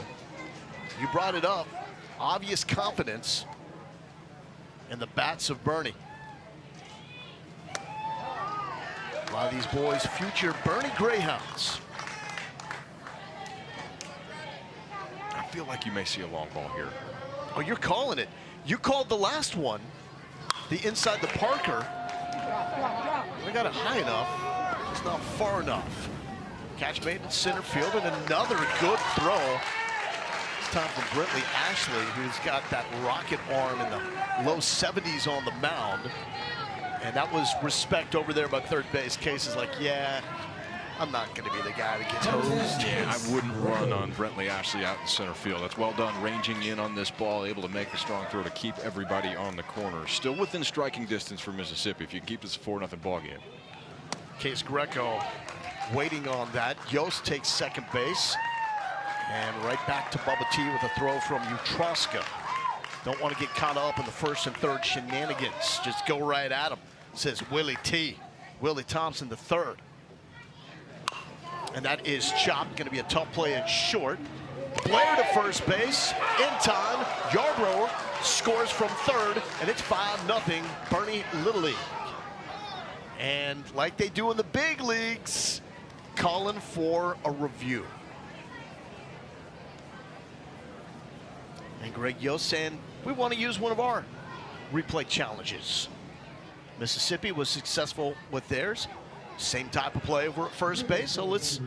[SPEAKER 1] You brought it up, obvious confidence in the bats of Boerne. A lot of these boys, future Boerne Greyhounds.
[SPEAKER 2] I feel like you may see a long ball here.
[SPEAKER 1] Oh, you're calling it. You called the last one, the inside the Parker. They got it high enough, it's not far enough. Catch made in center field, and another good throw. It's time for Brentley Ashley, who's got that rocket arm in the low 70s on the mound. And that was respect over there by third base. Case is like, yeah, I'm not going to be the guy that gets hosed.
[SPEAKER 2] Yeah, I wouldn't run on Brentley Ashley out in center field. That's well done, ranging in on this ball, able to make a strong throw to keep everybody on the corner. Still within striking distance for Mississippi if you keep this a 4-0 ball game.
[SPEAKER 1] Case Greco waiting on that. Yost takes second base. And right back to Bubba T with a throw from Utroska. Don't want to get caught up in the first and third shenanigans. Just go right at him, says Willie T. Willie Thompson, the third. And that is chopped. Going to be a tough play in short. Blair to first base. In time, Yarbrough scores from third, and it's 5-0 Boerne Little League. And like they do in the big leagues, calling for a review. And Greg Yost saying, we want to use one of our replay challenges. Mississippi was successful with theirs. Same type of play over at first base, so let's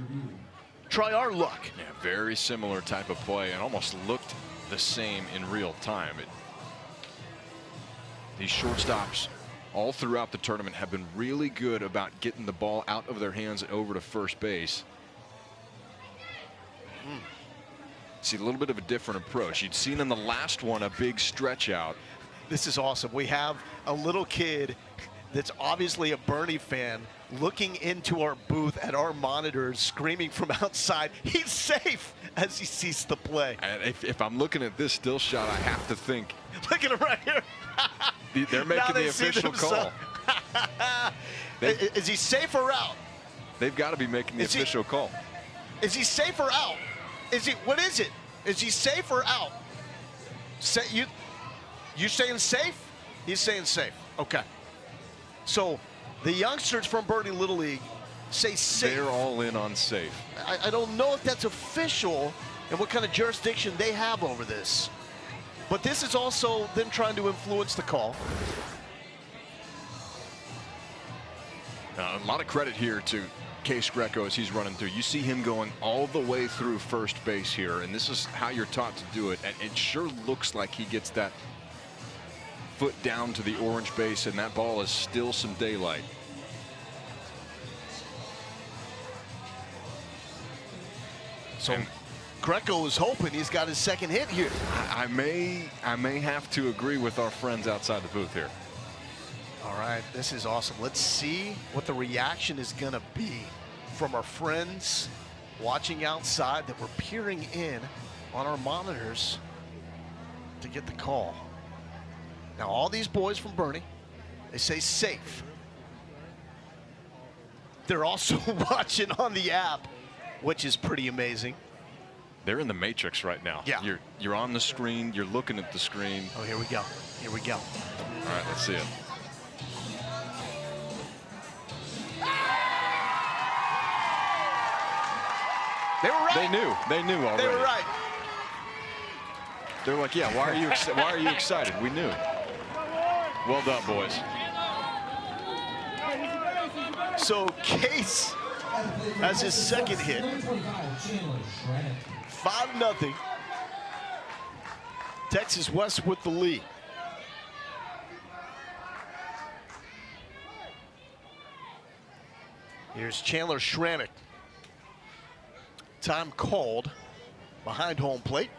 [SPEAKER 1] try our luck.
[SPEAKER 2] Yeah, very similar type of play, and almost looked the same in real time. These shortstops all throughout the tournament have been really good about getting the ball out of their hands and over to first base. See a little bit of a different approach. You'd seen in the last one a big stretch out.
[SPEAKER 1] This is awesome. We have a little kid that's obviously a Boerne fan looking into our booth at our monitors, screaming from outside, he's safe, as he sees the play.
[SPEAKER 2] And if I'm looking at this still shot, I have to think.
[SPEAKER 1] Look at him right here.
[SPEAKER 2] They're making the official call.
[SPEAKER 1] Is he safe or out?
[SPEAKER 2] They've got to be making the official call.
[SPEAKER 1] Is he safe or out? Is he? What is it? Is he safe or out? You saying safe? He's saying safe. Okay. So the youngsters from Boerne Little League say safe.
[SPEAKER 2] They're all in on safe.
[SPEAKER 1] I don't know if that's official and what kind of jurisdiction they have over this. But this is also them trying to influence the call.
[SPEAKER 2] A lot of credit here to Case Greco as he's running through. You see him going all the way through first base here, and this is how you're taught to do it. And it sure looks like he gets that foot down to the orange base, and that ball is still some daylight.
[SPEAKER 1] So Greco is hoping he's got his second hit here.
[SPEAKER 2] I may have to agree with our friends outside the booth here.
[SPEAKER 1] All right, this is awesome. Let's see what the reaction is going to be from our friends watching outside that were peering in on our monitors to get the call. Now, all these boys from Boerne, they say safe. They're also watching on the app, which is pretty amazing.
[SPEAKER 2] They're in the matrix right now.
[SPEAKER 1] Yeah.
[SPEAKER 2] You're on the screen. You're looking at the screen.
[SPEAKER 1] Oh, here we go. Here we go.
[SPEAKER 2] All right, let's see it.
[SPEAKER 1] They were right.
[SPEAKER 2] They knew already.
[SPEAKER 1] They were right.
[SPEAKER 2] They're like, yeah, why are you excited? We knew. Well done, boys.
[SPEAKER 1] So Case has his second hit. 5-0. Texas West with the lead. Here's Chandler Schranek. Time called behind home plate.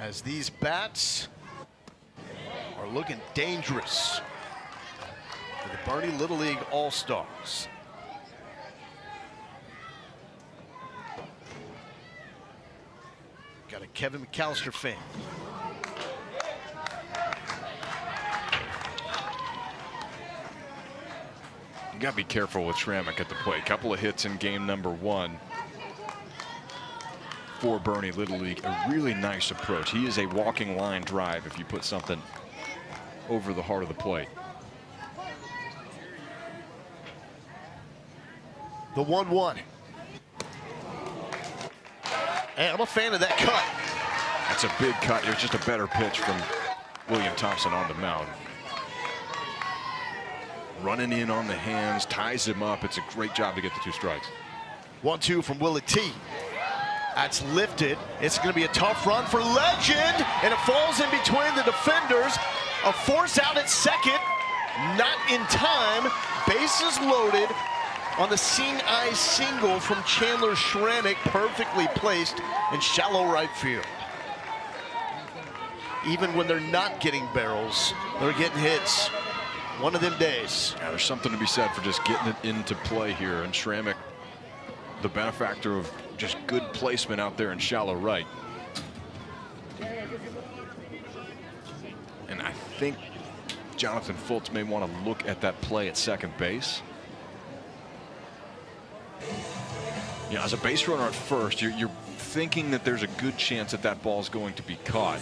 [SPEAKER 1] as these bats are looking dangerous for the Boerne Little League All-Stars. Got a Kevin McAllister fan.
[SPEAKER 2] You got to be careful with Schrammick at the plate. Couple of hits in game number 1 for Boerne Little League. A really nice approach. He is a walking line drive if you put something over the heart of the plate.
[SPEAKER 1] The 1-1. Hey, I'm a fan of that cut.
[SPEAKER 2] That's a big cut. It was just a better pitch from William Thompson on the mound. Running in on the hands, ties him up. It's a great job to get the 2 strikes.
[SPEAKER 1] 1-2 from Willie T. That's lifted. It's going to be a tough run for Legend, and it falls in between the defenders. A force out at second, not in time. Bases loaded on the seeing eye single from Chandler Schrammick, perfectly placed in shallow right field. Even when they're not getting barrels, they're getting hits. One of them days.
[SPEAKER 2] Yeah, there's something to be said for just getting it into play here. And Schrammick, the benefactor of just good placement out there in shallow right. And I think Jonathan Fultz may want to look at that play at second base. You know, as a base runner at first, you're thinking that there's a good chance that that ball is going to be caught.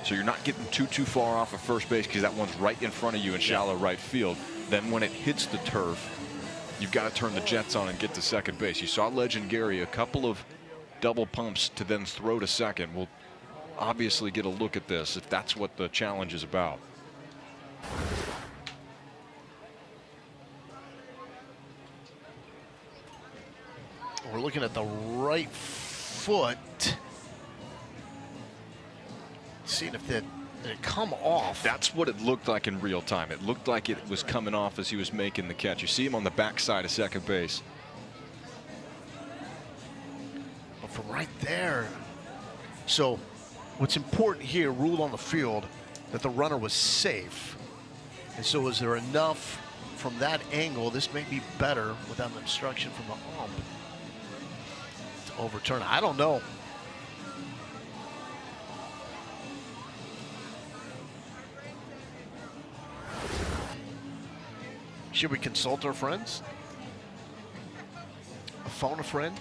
[SPEAKER 2] So you're not getting too far off of first base because that one's right in front of you in shallow right field. Then when it hits the turf, you've got to turn the jets on and get to second base. You saw Legend Gary a couple of double pumps to then throw to second. We'll obviously get a look at this if that's what the challenge is about.
[SPEAKER 1] We're looking at the right foot. Seeing if it come off.
[SPEAKER 2] That's what it looked like in real time. It looked like it was coming off as he was making the catch. You see him on the backside of second base.
[SPEAKER 1] But from right there. So what's important here, rule on the field, that the runner was safe. And so is there enough from that angle? This may be better without an obstruction from the ump to overturn it. I don't know. Should we consult our friends? Phone a friend?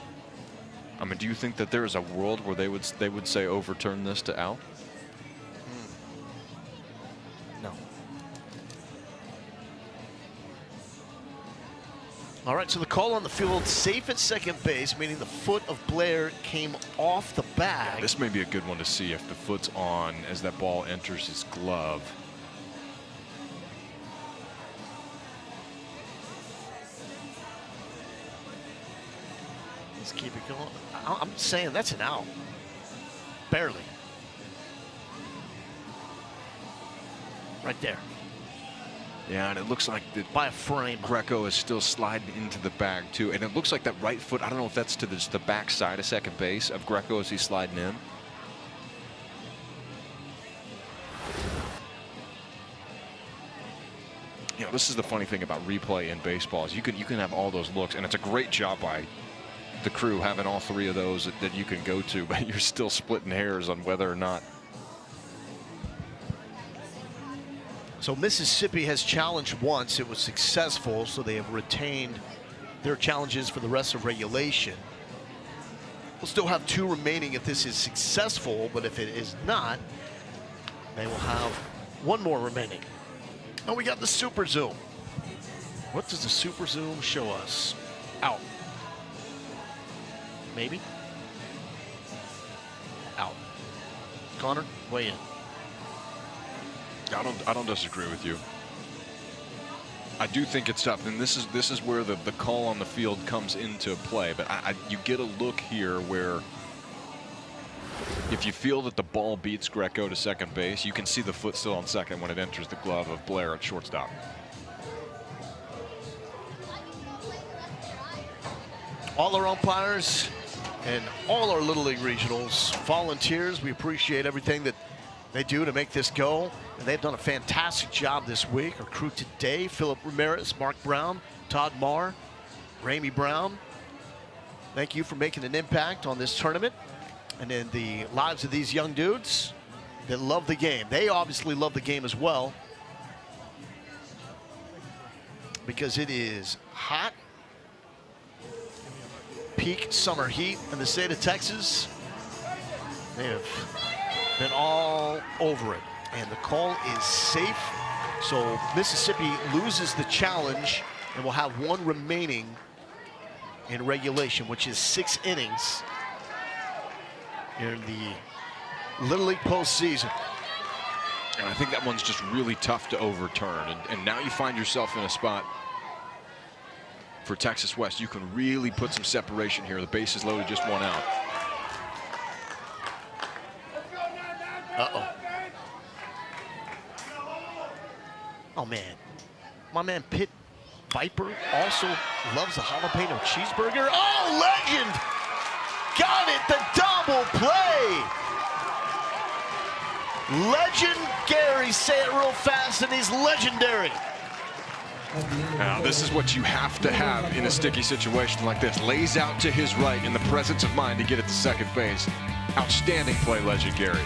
[SPEAKER 2] I mean, do you think that there is a world where they would say overturn this to out?
[SPEAKER 1] No. All right, so the call on the field, safe at second base, meaning the foot of Blair came off the bag.
[SPEAKER 2] Yeah, this may be a good one to see if the foot's on as that ball enters his glove.
[SPEAKER 1] Let's keep it going. I'm saying that's an out. Barely. Right there.
[SPEAKER 2] Yeah, and it looks like
[SPEAKER 1] by a frame.
[SPEAKER 2] Greco is still sliding into the bag too, and it looks like that right foot. I don't know if that's to the back side of second base of Greco as he's sliding in. You know, this is the funny thing about replay in baseball is you can have all those looks, and it's a great job by the crew having all 3 of those that you can go to, but you're still splitting hairs on whether or not.
[SPEAKER 1] So Mississippi has challenged once. It was successful, so they have retained their challenges for the rest of regulation. We'll still have 2 remaining if this is successful, but if it is not, they will have 1 more remaining. And we got the Super Zoom. What does the Super Zoom show us? Out. Maybe. Out. Connor, weigh in.
[SPEAKER 2] I don't disagree with you. I do think it's tough, and this is where the call on the field comes into play. But you get a look here where if you feel that the ball beats Greco to second base, you can see the foot still on second when it enters the glove of Blair at shortstop.
[SPEAKER 1] All our umpires and all our Little League regionals, volunteers. We appreciate everything that they do to make this go. And they've done a fantastic job this week. Our crew today, Philip Ramirez, Mark Brown, Todd Marr, Ramey Brown. Thank you for making an impact on this tournament and in the lives of these young dudes that love the game. They obviously love the game as well, because it is hot, peak summer heat in the state of Texas. They have been all over it, and the call is safe. So Mississippi loses the challenge and will have one remaining in regulation, which is 6 innings in the Little League postseason.
[SPEAKER 2] And I think that one's just really tough to overturn. And now you find yourself in a spot for Texas West. You can really put some separation here. The base is loaded, just one out.
[SPEAKER 1] Uh-oh. Oh, man. My man Pitt Viper also loves the jalapeno cheeseburger. Oh, legend! Got it, the double play! Legendary, say it real fast, and he's legendary.
[SPEAKER 2] Now, this is what you have to have in a sticky situation like this. Lays out to his right in the presence of mind to get it to second base. Outstanding play, legendary.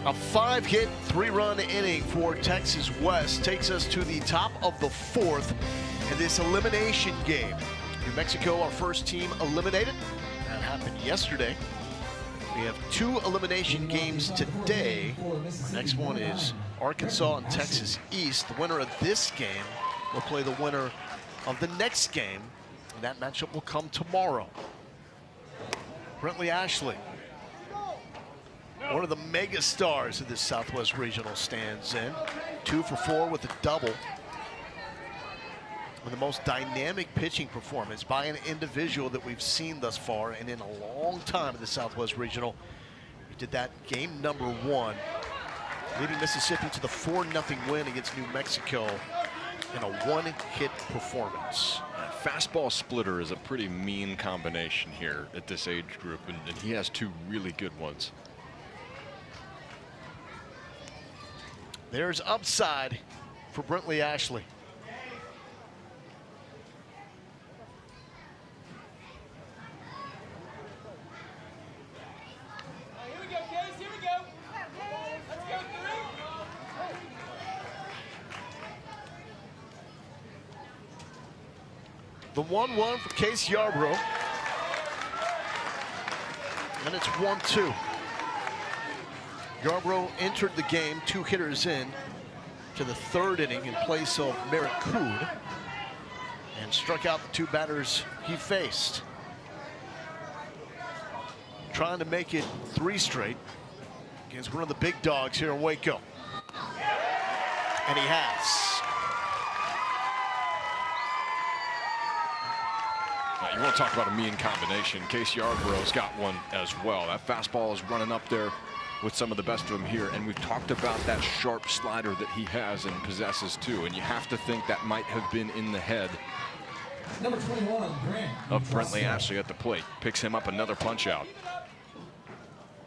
[SPEAKER 1] A 5-hit, 3-run inning for Texas West takes us to the top of the 4th in this elimination game. New Mexico, our first team eliminated. That happened yesterday. We have 2 elimination games today. Our next one is Arkansas and Texas East. The winner of this game will play the winner of the next game, and that matchup will come tomorrow. Brentley Ashley, one of the mega stars of this Southwest Regional, stands in. 2 for 4 with a double. With the most dynamic pitching performance by an individual that we've seen thus far and in a long time in the Southwest Regional. He did that game number 1, leading Mississippi to the 4-0 win against New Mexico in a 1-hit performance.
[SPEAKER 2] Fastball splitter is a pretty mean combination here at this age group, and he has 2 really good ones.
[SPEAKER 1] There's upside for Brentley Ashley.
[SPEAKER 7] Here we go, guys. Here we go. Let's go through.
[SPEAKER 1] The 1-1 for Case Yarbrough. And it's 1-2. Yarbrough entered the game 2 hitters in to the 3rd inning in place of Merrick Cood and struck out the 2 batters he faced. Trying to make it 3 straight. against one of the big dogs here in Waco. And he has.
[SPEAKER 2] You want to talk about a mean combination. Case Yarborough's got one as well. That fastball is running up there with some of the best of them here. And we've talked about that sharp slider that he has and possesses too. And you have to think that might have been in the head
[SPEAKER 8] Number 21,
[SPEAKER 2] of Brentley Ashley at the plate. Picks him up another punch out.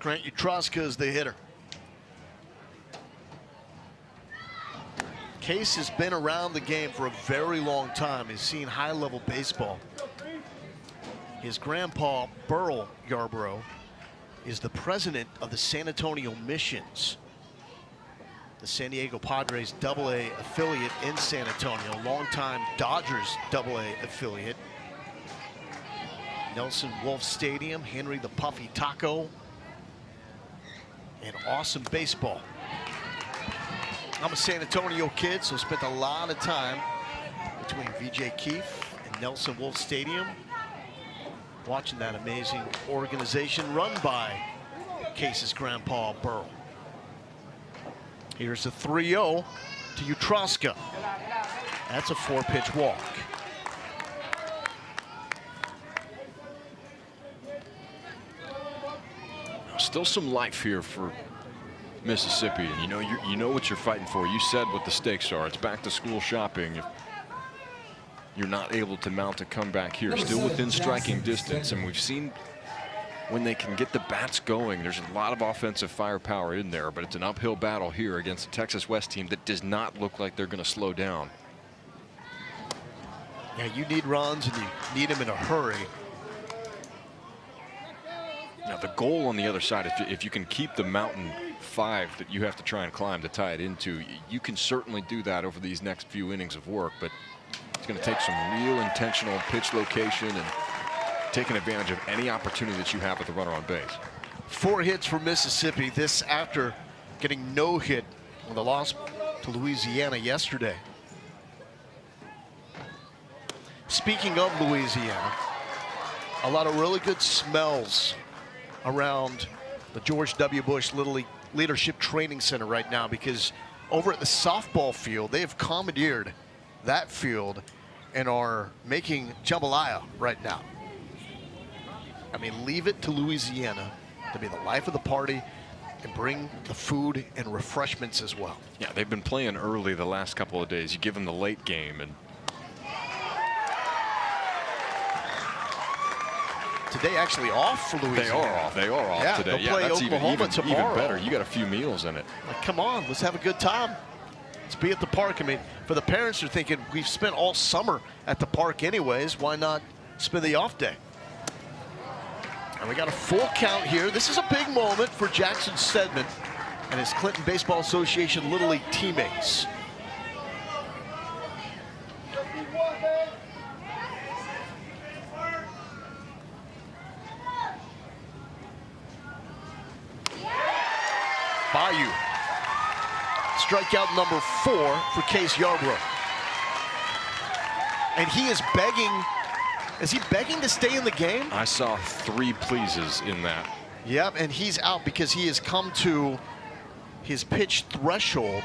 [SPEAKER 1] Grant Utroska is the hitter. Case has been around the game for a very long time. He's seen high-level baseball. His grandpa, Burl Yarborough, is the president of the San Antonio Missions, the San Diego Padres AA affiliate in San Antonio, longtime Dodgers AA affiliate. Nelson Wolff Stadium, Henry the Puffy Taco, and awesome baseball. I'm a San Antonio kid, so spent a lot of time between VJ Keefe and Nelson Wolff Stadium watching that amazing organization run by Case's grandpa, Burl. Here's a 3-0 to Utroska. That's a 4-pitch walk.
[SPEAKER 2] Still some life here for Mississippi, and you know what you're fighting for. You said what the stakes are. It's back to school shopping. If you're not able to mount a comeback here, still within striking distance, and we've seen when they can get the bats going, there's a lot of offensive firepower in there, but it's an uphill battle here against a Texas West team that does not look like they're going to slow down.
[SPEAKER 1] Yeah, you need runs and you need them in a hurry.
[SPEAKER 2] Now the goal on the other side, if you can keep the mountain 5 that you have to try and climb to tie it into, you can certainly do that over these next few innings of work, but it's going to take some real intentional pitch location and taking advantage of any opportunity that you have with the runner on base.
[SPEAKER 1] 4 hits for Mississippi, this after getting no hit on the loss to Louisiana yesterday. Speaking of Louisiana, a lot of really good smells around the George W. Bush Little League Leadership Training Center right now, because over at the softball field, they have commandeered that field and are making jambalaya right now. I mean, leave it to Louisiana to be the life of the party and bring the food and refreshments as well.
[SPEAKER 2] Yeah, they've been playing early the last couple of days. You give them the late game, and
[SPEAKER 1] today actually off for Louisiana.
[SPEAKER 2] They are off
[SPEAKER 1] yeah,
[SPEAKER 2] today.
[SPEAKER 1] They'll
[SPEAKER 2] Yeah,
[SPEAKER 1] play
[SPEAKER 2] that's
[SPEAKER 1] Oklahoma tomorrow.
[SPEAKER 2] even better. You got a few meals in it.
[SPEAKER 1] Like, come on, let's have a good time. Let's be at the park. I mean, for the parents who are thinking, we've spent all summer at the park anyways, why not spend the off day? And we got a full count here. This is a big moment for Jackson Stedman and his Clinton Baseball Association Little League teammates. Bayou. Strikeout number 4 for Case Yarborough. And he is begging. Is he begging to stay in the game?
[SPEAKER 2] I saw 3 pleases in that.
[SPEAKER 1] Yep, and he's out because he has come to his pitch threshold.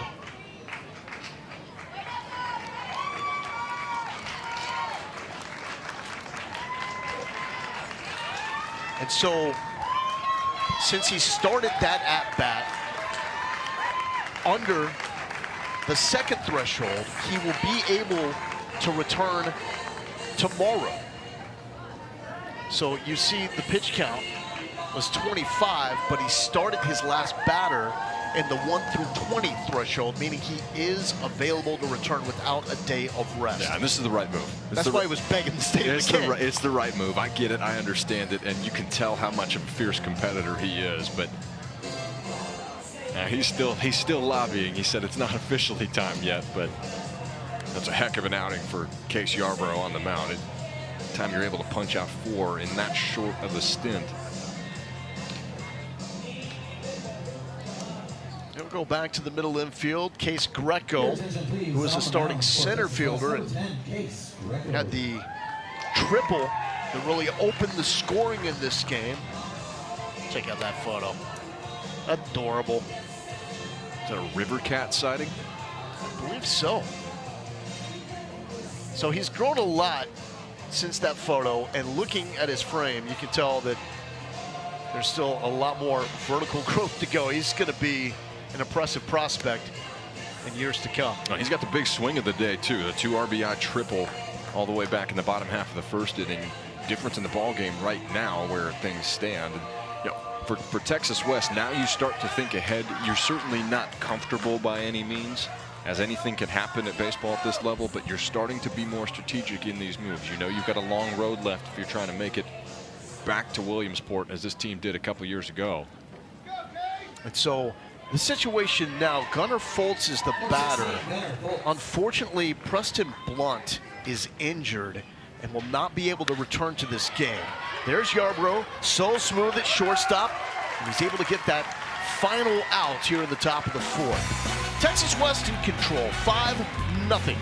[SPEAKER 1] And so, since he started that at-bat under the second threshold, he will be able to return tomorrow. So you see the pitch count was 25, but he started his last batter in the 1 through 20 threshold, meaning he is available to return without a day of rest.
[SPEAKER 2] Yeah, and this is the right move.
[SPEAKER 1] That's why he was begging to stay in the game.
[SPEAKER 2] It's the right move. I get it. I understand it. And you can tell how much of a fierce competitor he is. But he's still lobbying. He said it's not officially time yet, but that's a heck of an outing for Case Yarborough on the mound. Time you're able to punch out 4 in that short of a stint.
[SPEAKER 1] He'll go back to the middle infield. Case Greco, who was a starting center fielder and had the triple that really opened the scoring in this game. Check out that photo. Adorable.
[SPEAKER 2] Is that a river cat sighting?
[SPEAKER 1] I believe so. So he's grown a lot since that photo, and looking at his frame, you can tell that there's still a lot more vertical growth to go. He's going to be an impressive prospect in years to come.
[SPEAKER 2] Oh, he's got the big swing of the day, too. The 2 RBI triple all the way back in the bottom half of the first inning. Difference in the ball game right now where things stand. And, you know, for Texas West, now you start to think ahead. You're certainly not comfortable by any means, as anything can happen at baseball at this level, but you're starting to be more strategic in these moves. You know you've got a long road left if you're trying to make it back to Williamsport, as this team did a couple years ago.
[SPEAKER 1] And so the situation now, Gunnar Foltz is the batter. Unfortunately, Preston Blunt is injured and will not be able to return to this game. There's Yarbrough, so smooth at shortstop, and he's able to get that final out here in the top of the 4th. Texas West in control, 5-0.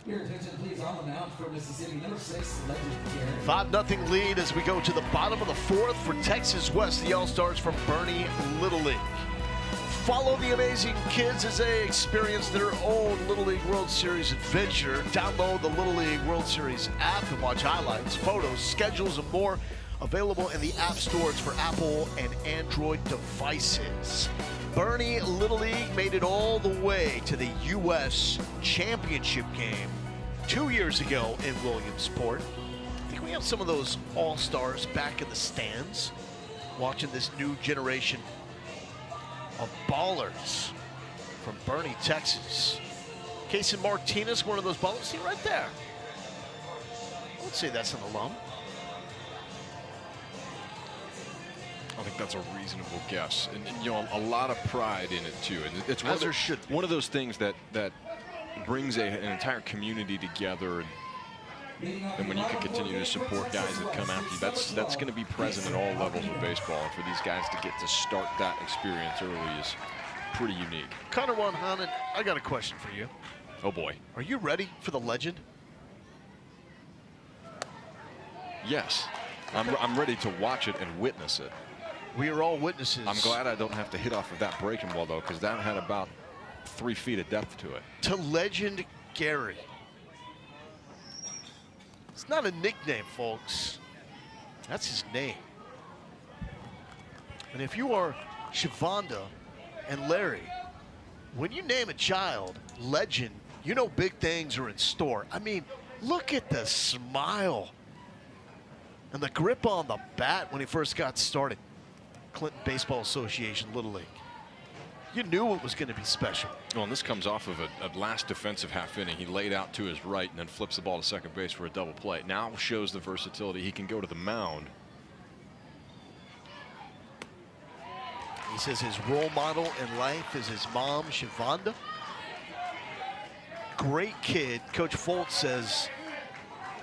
[SPEAKER 8] Your attention, please, on the mound for Mississippi, number 6, Legend Gary.
[SPEAKER 1] 5-0 lead as we go to the bottom of the 4th for Texas West, the All-Stars from Boerne Little League. Follow the amazing kids as they experience their own Little League World Series adventure. Download the Little League World Series app and watch highlights, photos, schedules, and more. Available in the app stores for Apple and Android devices. Boerne Little League made it all the way to the U.S. Championship game 2 years ago in Williamsport. I think we have some of those all-stars back in the stands watching this new generation of ballers from Boerne, Texas. Casey Martinez, one of those ballers. See right there. I would say that's an alum.
[SPEAKER 2] I think that's a reasonable guess, and you know, a lot of pride in it too. And it's one of those things that brings an entire community together. And when you can continue to support guys that come after you, that's going to be present at all levels of baseball. And for these guys to get to start that experience early is pretty unique.
[SPEAKER 1] Connor Wanhanen, I got a question for you.
[SPEAKER 2] Oh boy.
[SPEAKER 1] Are you ready for the legend?
[SPEAKER 2] Yes. I'm ready to watch it and witness it.
[SPEAKER 1] We are all witnesses.
[SPEAKER 2] I'm glad I don't have to hit off of that breaking ball, though, because that had about 3 feet of depth to it.
[SPEAKER 1] To Legend Gary. It's not a nickname, folks. That's his name. And if you are Shavonda and Larry, when you name a child Legend, you know big things are in store. I mean, look at the smile and the grip on the bat when he first got started. Clinton Baseball Association Little League. You knew it was going to be special.
[SPEAKER 2] Well, and this comes off of a last defensive half inning. He laid out to his right and then flips the ball to second base for a double play. Now shows the versatility. He can go to the mound.
[SPEAKER 1] He says his role model in life is his mom, Shavonda. great kid. Coach Foltz says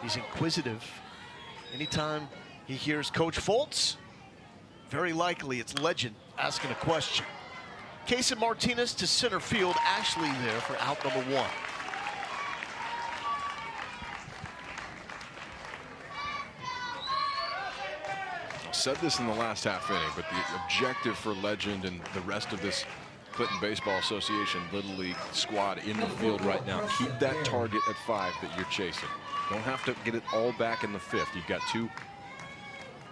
[SPEAKER 1] he's inquisitive. Anytime he hears Coach Foltz, very likely it's Legend asking a question. Casey Martinez to center field. Ashley there for out number 1.
[SPEAKER 2] I said this in the last half inning, but the objective for Legend and the rest of this Clinton Baseball Association Little League squad in the field right now, keep that target at 5 that you're chasing. Don't have to get it all back in the 5th. You've got 2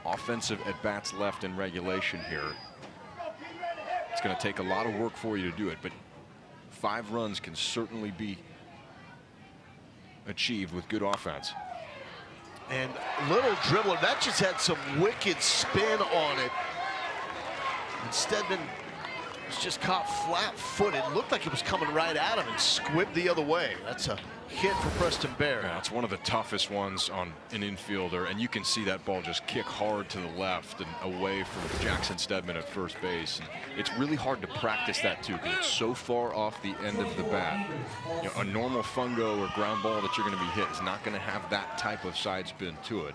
[SPEAKER 2] offensive at-bats left in regulation here. It's going to take a lot of work for you to do it, but 5 runs can certainly be achieved with good offense.
[SPEAKER 1] And little dribbler, that just had some wicked spin on it. And Stedman was just caught flat-footed. Looked like it was coming right at him and squibbed the other way. That's a hit for Preston Baird.
[SPEAKER 2] Yeah, it's one of the toughest ones on an infielder, and you can see that ball just kick hard to the left and away from Jackson Stedman at first base. And it's really hard to practice that too, because it's so far off the end of the bat. You know, a normal fungo or ground ball that you're going to be hit is not going to have that type of side spin to it.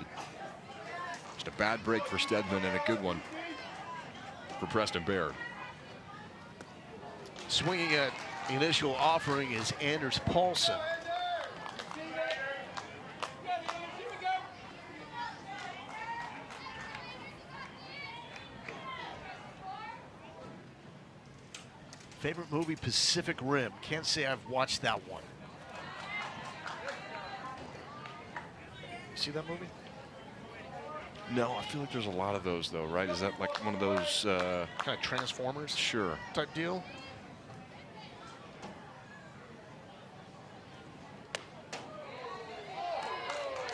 [SPEAKER 2] Just a bad break for Stedman and a good one for Preston Baird.
[SPEAKER 1] Swinging at initial offering is Anders Paulson. Favorite movie, Pacific Rim. Can't say I've watched that one. You see that movie?
[SPEAKER 2] No, I feel like there's a lot of those though, right? Is that like one of those
[SPEAKER 1] kind of Transformers?
[SPEAKER 2] Sure.
[SPEAKER 1] Type deal?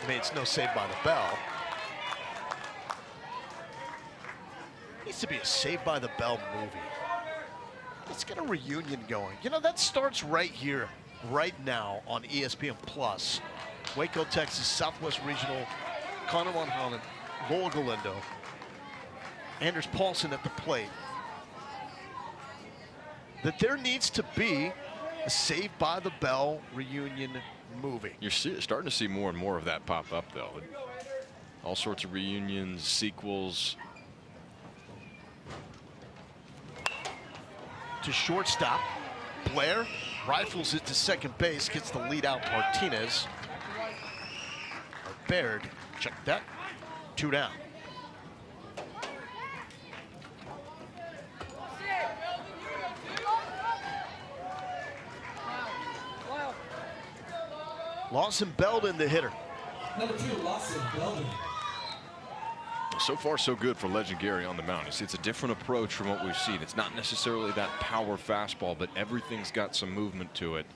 [SPEAKER 1] I mean, it's no Saved by the Bell. Needs to be a Saved by the Bell movie. Let's get a reunion going. You know, that starts right here, right now on ESPN Plus. Waco, Texas, Southwest Regional, Connor Von Holland, Lola Galindo, Anders Paulson at the plate. That there needs to be a Saved by the Bell reunion movie.
[SPEAKER 2] You're starting to see more and more of that pop up, though. All sorts of reunions, sequels.
[SPEAKER 1] To shortstop, Blair rifles it to second base, gets the lead out Martinez. Baird, check that, 2 down. Lawson Belden, the hitter.
[SPEAKER 8] Number 2, Lawson Belden.
[SPEAKER 2] So far, so good for Legend Gary on the mound. It's a different approach from what we've seen. It's not necessarily that power fastball, but everything's got some movement to it.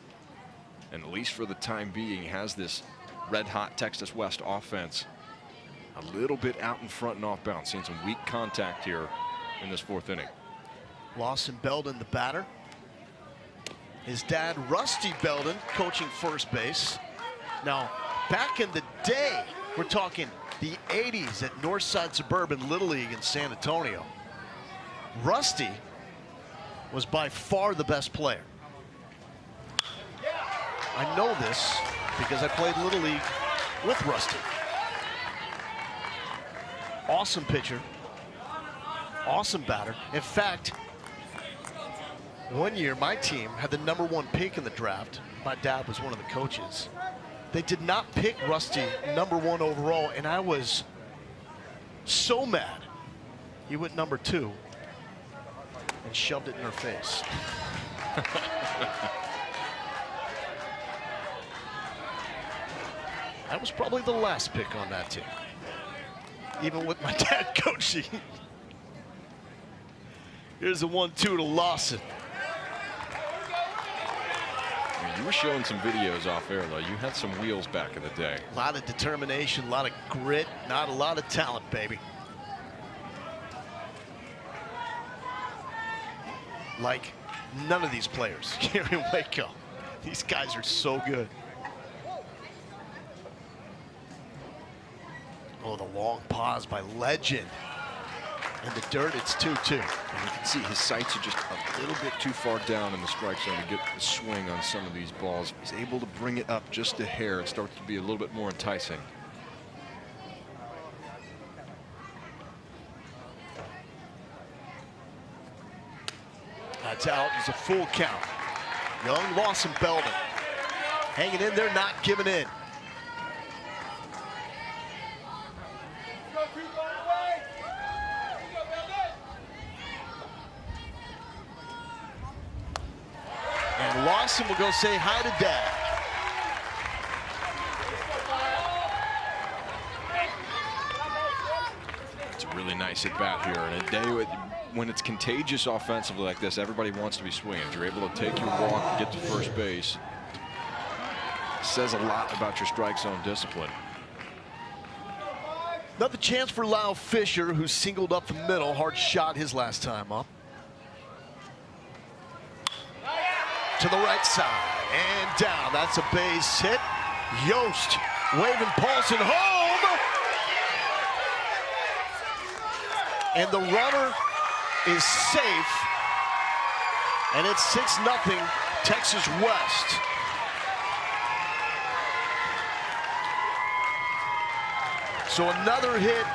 [SPEAKER 2] And at least for the time being, has this red-hot Texas West offense a little bit out in front and off bounds. Seeing some weak contact here in this 4th inning.
[SPEAKER 1] Lawson Belden, the batter. His dad, Rusty Belden, coaching first base. Now, back in the day, we're talking the 80s at Northside Suburban Little League in San Antonio. Rusty was by far the best player. I know this because I played Little League with Rusty. Awesome pitcher, awesome batter. In fact, one year my team had the #1 pick in the draft. My dad was one of the coaches. They did not pick Rusty #1 overall, and I was so mad. He went #2 and shoved it in her face. I was probably the last pick on that team, even with my dad coaching. Here's a 1-2 to Lawson.
[SPEAKER 2] You were showing some videos off air, though. You had some wheels back in the day.
[SPEAKER 1] A lot of determination, a lot of grit, not a lot of talent, baby. Like none of these players here in Waco. These guys are so good. Oh, the long pause by Legend. In the dirt, it's 2-2.
[SPEAKER 2] And you can see his sights are just a little bit too far down in the strike zone to get the swing on some of these balls. He's able to bring it up just a hair. It starts to be a little bit more enticing.
[SPEAKER 1] That's out. It's a full count. Young, Lawson, Belden. Hanging in there, not giving in. And Lawson will go say hi to Dad.
[SPEAKER 2] It's a really nice at bat here. And a day when it's contagious offensively like this, everybody wants to be swinging. If you're able to take your walk and get to first base, says a lot about your strike zone discipline.
[SPEAKER 1] Another chance for Lyle Fisher, who singled up the middle. Hard shot his last time up. To the right side and down. That's a base hit. Yost waving Paulson home. And the runner is safe. And it's 6-0 Texas West. So another hit.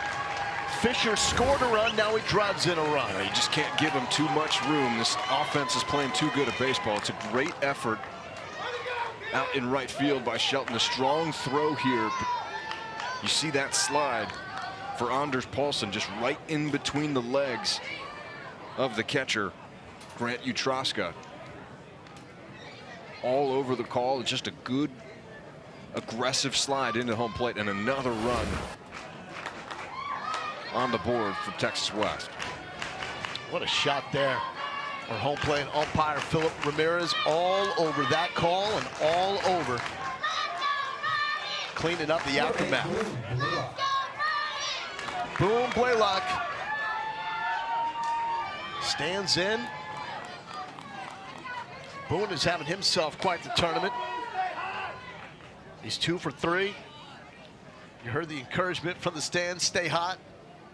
[SPEAKER 1] Fisher scored a run, now he drives in a run.
[SPEAKER 2] You just can't give him too much room. This offense is playing too good at baseball. It's a great effort out in right field by Shelton. A strong throw here. You see that slide for Anders Paulson just right in between the legs of the catcher, Grant Utroska. All over the call. It's just a good, aggressive slide into home plate and another run on the board for Texas West.
[SPEAKER 1] What a shot there. Our home plate umpire Philip Ramirez all over that call and all over cleaning up the aftermath. Boom, Blaylock stands in. Boone is having himself quite the tournament. He's 2 for 3. You heard the encouragement from the stands, stay hot.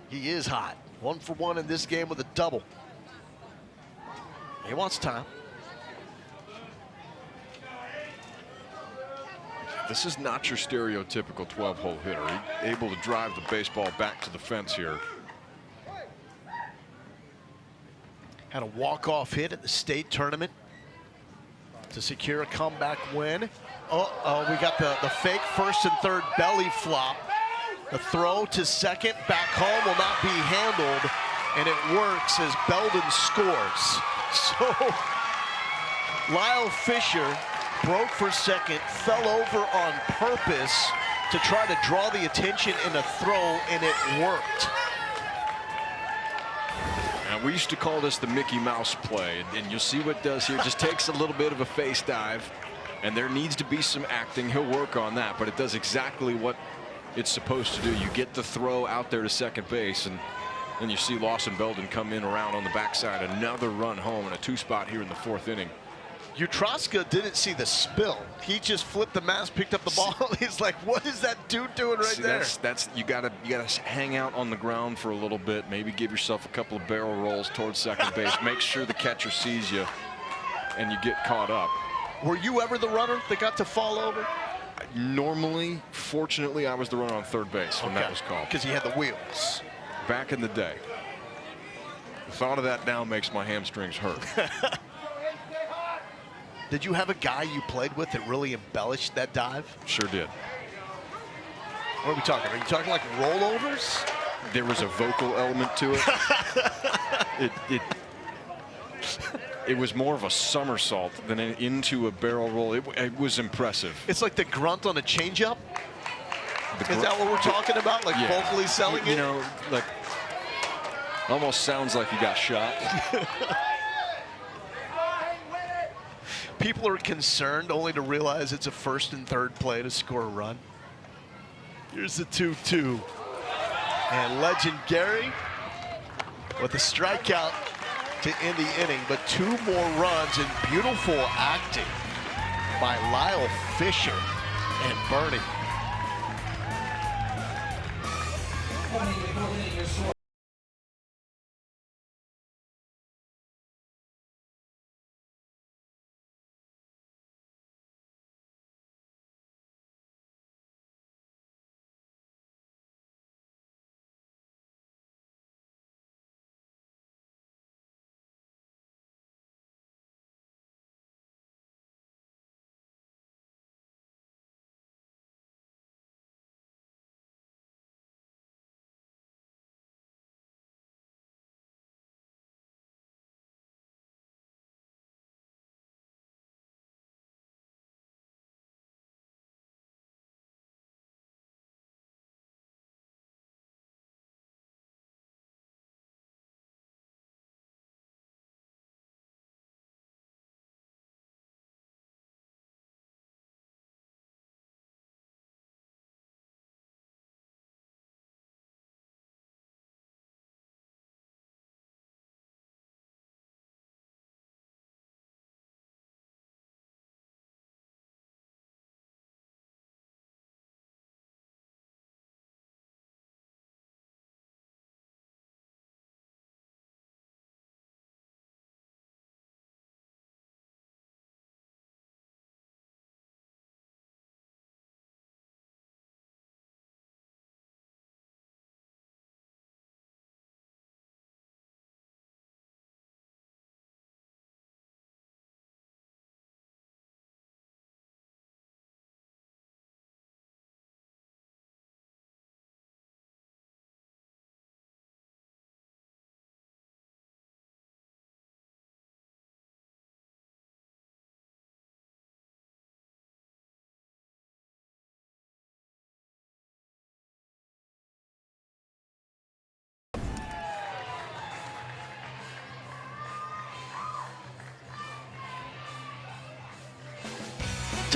[SPEAKER 1] He is hot. 1 for 1 in this game with a double. He wants time.
[SPEAKER 2] This is not your stereotypical 12-hole hitter. He's able to drive the baseball back to the fence here.
[SPEAKER 1] Had a walk-off hit at the state tournament to secure a comeback win. Oh, we got the fake first and third belly flop. The throw to second, back home will not be handled, and it works as Belden scores. So Lyle Fisher broke for second, fell over on purpose to try to draw the attention in a throw, and it worked.
[SPEAKER 2] Now, we used to call this the Mickey Mouse play, and you'll see what it does here. Just takes a little bit of a face dive, and there needs to be some acting. He'll work on that, but it does exactly what it's supposed to do. You get the throw out there to second base, and then you see Lawson Belden come in around on the backside. Another run home and a 2-spot here in the 4th inning.
[SPEAKER 1] Utroska didn't see the spill. He just flipped the mask, picked up the ball. He's like, what is that dude doing right there?
[SPEAKER 2] That's you gotta hang out on the ground for a little bit, maybe give yourself a couple of barrel rolls towards second base, make sure the catcher sees you and you get caught up.
[SPEAKER 1] Were you ever the runner that got to fall over?
[SPEAKER 2] Normally, fortunately, I was the runner on third base when that was called.
[SPEAKER 1] Because he had the wheels.
[SPEAKER 2] Back in the day. The thought of that now makes my hamstrings hurt.
[SPEAKER 1] Did you have a guy you played with that really embellished that dive?
[SPEAKER 2] Sure did.
[SPEAKER 1] What are we talking? Are you talking like rollovers?
[SPEAKER 2] There was a vocal element to it. It was more of a somersault than into a barrel roll. It was impressive.
[SPEAKER 1] It's like the grunt on a changeup? Is that what we're talking about? Like vocally selling it?
[SPEAKER 2] You know, like almost sounds like you got shot.
[SPEAKER 1] People are concerned only to realize it's a first and third play to score a run. Here's the 2-2. And legend Gary with a strikeout to end the inning, but 2 more runs and beautiful acting by Lyle Fisher and Boerne.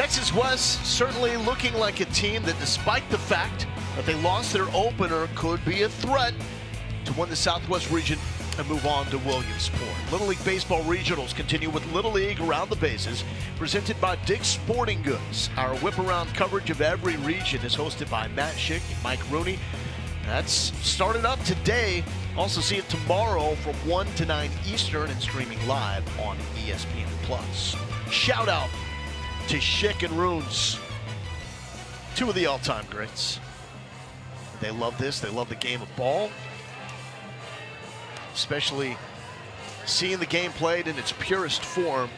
[SPEAKER 1] Texas West certainly looking like a team that, despite the fact that they lost their opener, could be a threat to win the Southwest region and move on to Williamsport. Little League Baseball Regionals continue with Little League Around the Bases, presented by Dick's Sporting Goods. Our whip-around coverage of every region is hosted by Matt Schick and Mike Rooney. That's started up today. Also see it tomorrow from 1 to 9 Eastern and streaming live on ESPN+. Shout out to Schick and Runes, two of the all-time greats. They love this. They love the game of ball, especially seeing the game played in its purest form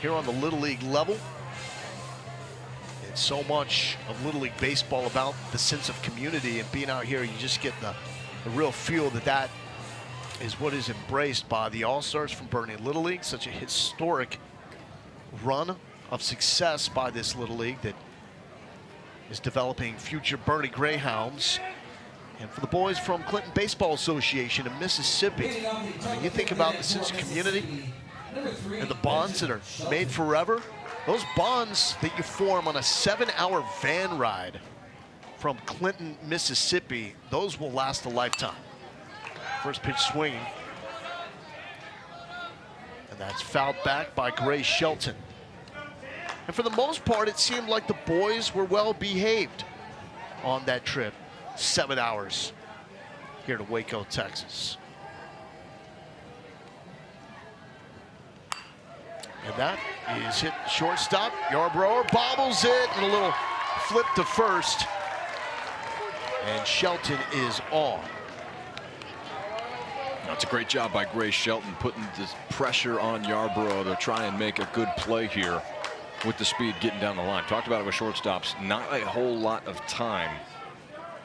[SPEAKER 1] here on the Little League level. It's so much of Little League baseball about the sense of community, and being out here, you just get the real feel that that is what is embraced by the All-Stars from Boerne Little League. Such a historic run of success by this Little League that is developing future Boerne Greyhounds. And for the boys from Clinton Baseball Association in Mississippi, I mean, you think about the sense of community and the bonds that are made forever. Those bonds that you form on a 7-hour van ride from Clinton, Mississippi, those will last a lifetime. First pitch swinging. And that's fouled back by Gray Shelton. And for the most part, it seemed like the boys were well behaved on that trip. 7 hours here to Waco, Texas. And that is hit shortstop. Yarbrough bobbles it, and a little flip to first. And Shelton is on.
[SPEAKER 2] That's a great job by Gray Shelton, putting this pressure on Yarbrough to try and make a good play here with the speed getting down the line. Talked about it with shortstops. Not a whole lot of time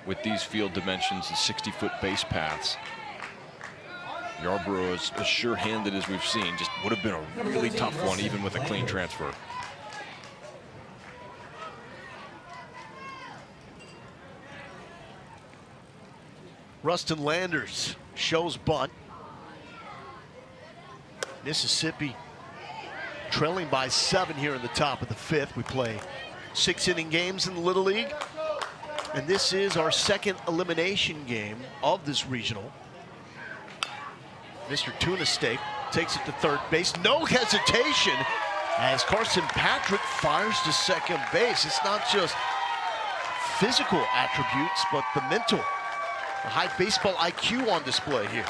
[SPEAKER 2] with these field dimensions and 60-foot base paths. Yarbrough is as sure-handed as we've seen. Just would have been a really tough one, even with a clean transfer.
[SPEAKER 1] Rustin Landers shows bunt. Mississippi trailing by 7 here in the top of the 5th. We play 6-inning games in the Little League. And this is our second elimination game of this regional. Mr. Tuna Steak takes it to third base. No hesitation as Carson Patrick fires to second base. It's not just physical attributes, but the mental, the high baseball IQ on display here.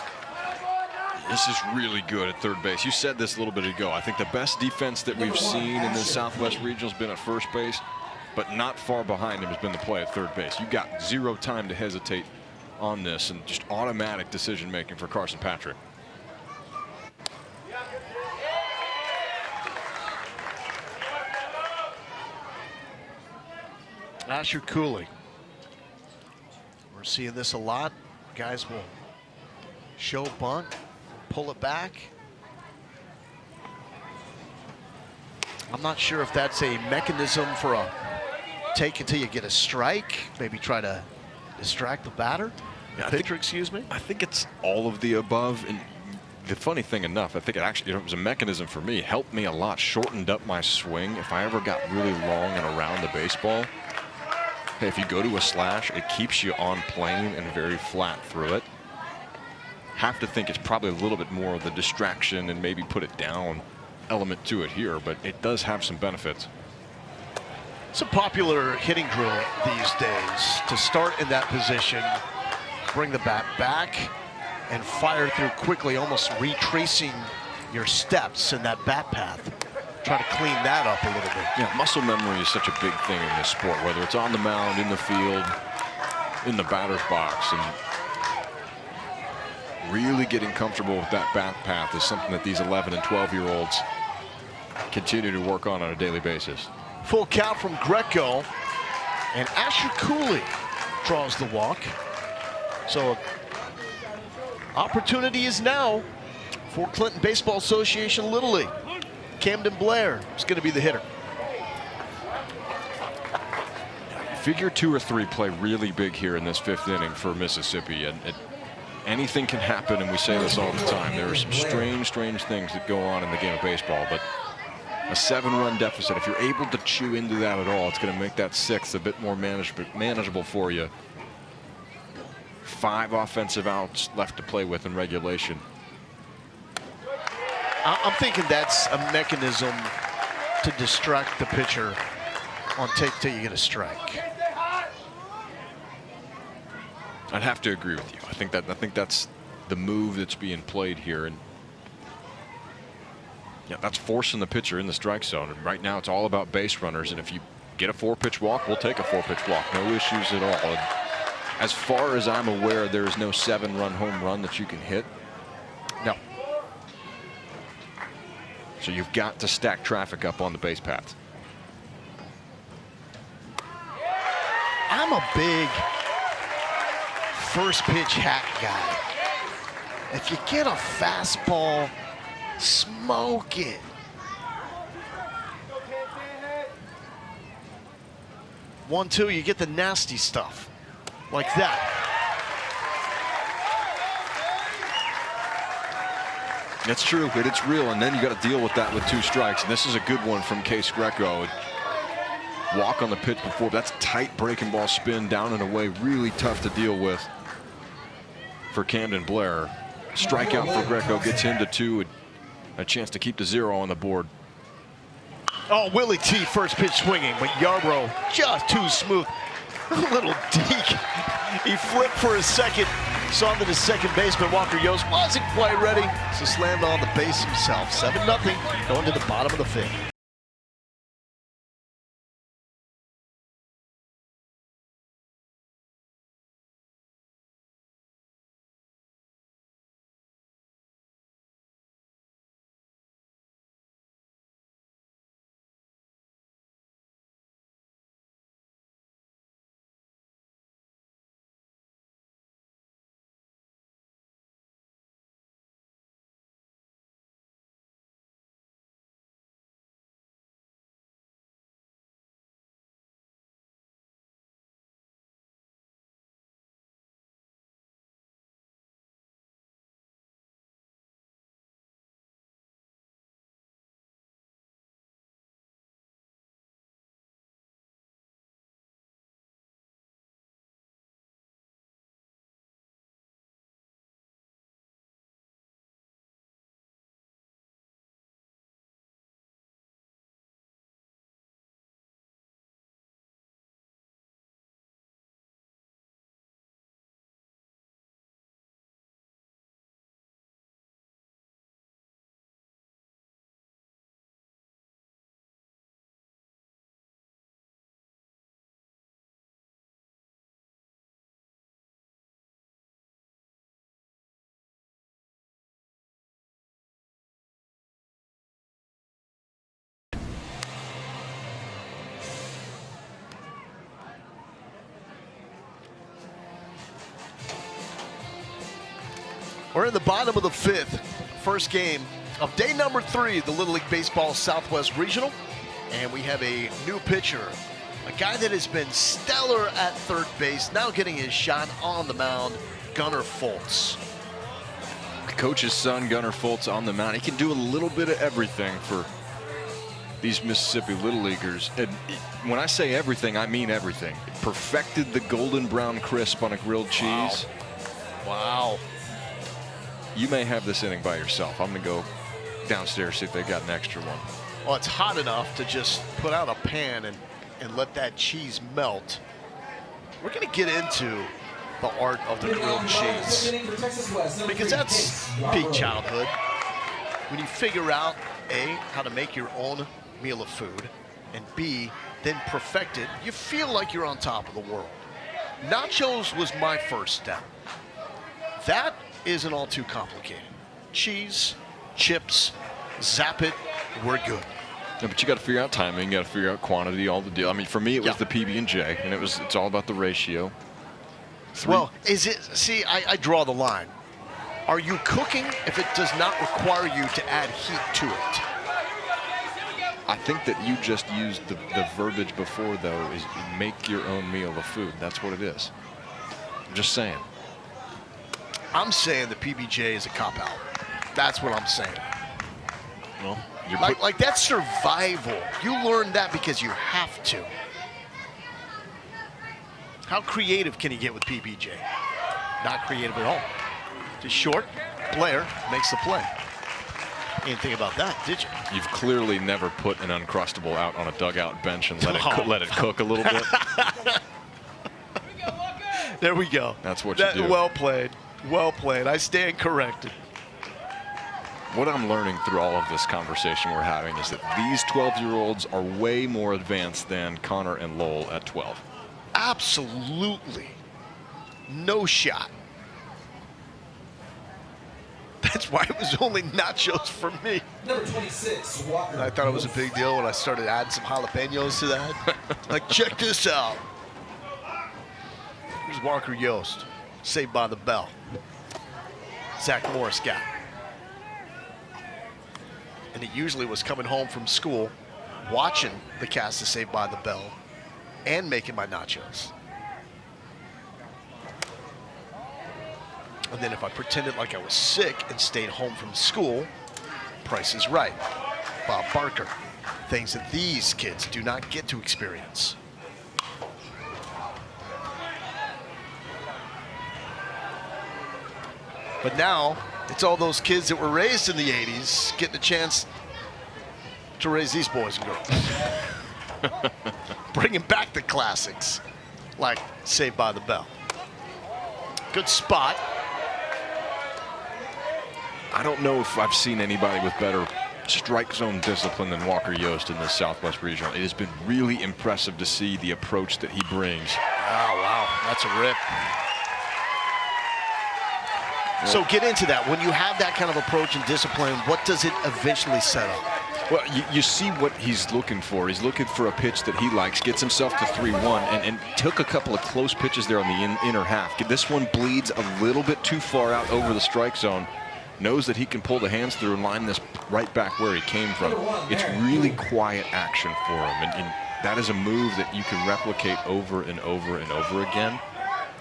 [SPEAKER 2] This is really good at third base. You said this a little bit ago. I think the best defense that we've seen in the Southwest Regional has been at first base, but not far behind him has been the play at third base. You got zero time to hesitate on this, and just automatic decision making for Carson Patrick.
[SPEAKER 1] Asher Cooley. We're seeing this a lot. Guys will show bunt, pull it back. I'm not sure if that's a mechanism for a take until you get a strike, maybe try to distract the batter, pitcher, excuse me.
[SPEAKER 2] I think it's all of the above. And the funny thing enough, I think it actually, it was a mechanism for me. It helped me a lot, shortened up my swing. If I ever got really long and around the baseball, hey, if you go to a slash, it keeps you on plane and very flat through it. Have to think it's probably a little bit more of the distraction and maybe put it down element to it here, but it does have some benefits.
[SPEAKER 1] It's a popular hitting drill these days to start in that position, bring the bat back, and fire through quickly, almost retracing your steps in that bat path. Try to clean that up a little bit.
[SPEAKER 2] Yeah, muscle memory is such a big thing in this sport, whether it's on the mound, in the field, in the batter's box. And really getting comfortable with that bat path is something that these 11 and 12-year-olds continue to work on a daily basis.
[SPEAKER 1] Full count from Greco, and Asher Cooley draws the walk. So opportunity is now for Clinton Baseball Association Little League. Camden Blair is going to be the hitter.
[SPEAKER 2] Figure 2 or 3 play really big here in this 5th inning for Mississippi, and anything can happen, and we say this all the time. There are some strange things that go on in the game of baseball, but A 7-run deficit. If you're able to chew into that at all, it's going to make that 6th a bit more manageable for you. 5 offensive outs left to play with in regulation.
[SPEAKER 1] I'm thinking that's a mechanism to distract the pitcher on take till you get a strike.
[SPEAKER 2] I'd have to agree with you. I think that's the move that's being played here, and yeah, that's forcing the pitcher in the strike zone. And right now, it's all about base runners. And if you get a 4-pitch walk, we'll take a 4-pitch walk. No issues at all. And as far as I'm aware, there is no 7-run home run that you can hit.
[SPEAKER 1] No.
[SPEAKER 2] So you've got to stack traffic up on the base paths.
[SPEAKER 1] I'm a big first pitch hack guy. If you get a fastball, smoke it. One, two, you get the nasty stuff like that.
[SPEAKER 2] That's true, but it's real, and then you got to deal with that with 2 strikes. And this is a good one from Case Greco. Walk on the pitch before. That's tight breaking ball spin down and away. Really tough to deal with for Camden Blair. Strikeout for Greco gets him to 2. A chance to keep the 0 on the board.
[SPEAKER 1] Oh, Willie T first pitch swinging, but Yarbrough just too smooth. A little deke. He flipped for a second. Saw that his second baseman, Walker Yost, wasn't quite ready, so slammed on the base himself. 7-0 going to the bottom of the 5th. We're in the bottom of the 5th, first game of day number 3 of the Little League Baseball Southwest Regional. And we have a new pitcher, a guy that has been stellar at third base, now getting his shot on the mound, Gunnar Foltz.
[SPEAKER 2] Coach's son, Gunnar Foltz, on the mound. He can do a little bit of everything for these Mississippi Little Leaguers. And when I say everything, I mean everything. Perfected the golden brown crisp on a grilled cheese.
[SPEAKER 1] Wow.
[SPEAKER 2] You may have this inning by yourself. I'm going to go downstairs, see if they got an extra one.
[SPEAKER 1] Well, it's hot enough to just put out a pan and let that cheese melt. We're going to get into the art of the grilled cheese, because that's peak childhood. When you figure out, A, how to make your own meal of food, and B, then perfect it, you feel like you're on top of the world. Nachos was my first step. That isn't all too complicated. Cheese, chips, zap it, we're good.
[SPEAKER 2] Yeah, but you got to figure out timing, you got to figure out quantity, all the deal. I mean, for me, it was the PB&J, and it's all about the ratio.
[SPEAKER 1] Well, is it? See, I draw the line. Are you cooking if it does not require you to add heat to it?
[SPEAKER 2] I think that you just used the verbiage before, though, is make your own meal of food. That's what it is. I'm just saying.
[SPEAKER 1] I'm saying the PBJ is a cop-out. That's what I'm saying.
[SPEAKER 2] Well,
[SPEAKER 1] Like that's survival. You learn that because you have to. How creative can you get with PBJ? Not creative at all. Just short, Blair makes the play. You didn't think about that, did you?
[SPEAKER 2] You've clearly never put an Uncrustable out on a dugout bench and let it cook a little bit.
[SPEAKER 1] There we go.
[SPEAKER 2] That's what you do.
[SPEAKER 1] Well played. Well played. I stand corrected.
[SPEAKER 2] What I'm learning through all of this conversation we're having is that these 12-year-olds are way more advanced than Connor and Lowell at 12.
[SPEAKER 1] Absolutely. No shot. That's why it was only nachos for me.
[SPEAKER 8] Number 26, Walker.
[SPEAKER 1] I thought it was a big deal when I started adding some jalapenos to that. Like, check this out. Here's Walker Yost, Saved by the Bell. Zach Morris got. And he usually was coming home from school, watching the cast of Saved by the Bell, and making my nachos. And then if I pretended like I was sick and stayed home from school, Price is Right. Bob Barker. Things that these kids do not get to experience. But now, it's all those kids that were raised in the 80s getting a chance to raise these boys and girls. Bringing back the classics, like Saved by the Bell. Good spot.
[SPEAKER 2] I don't know if I've seen anybody with better strike zone discipline than Walker Yost in this Southwest Regional. It has been really impressive to see the approach that he brings.
[SPEAKER 1] Oh, wow. That's a rip. So get into that. When you have that kind of approach and discipline, what does it eventually set up?
[SPEAKER 2] Well, you see what he's looking for. He's looking for a pitch that he likes, gets himself to 3-1, and took a couple of close pitches there on the inner half. This one bleeds a little bit too far out over the strike zone. Knows that he can pull the hands through and line this right back where he came from. It's really quiet action for him, and that is a move that you can replicate over and over and over again.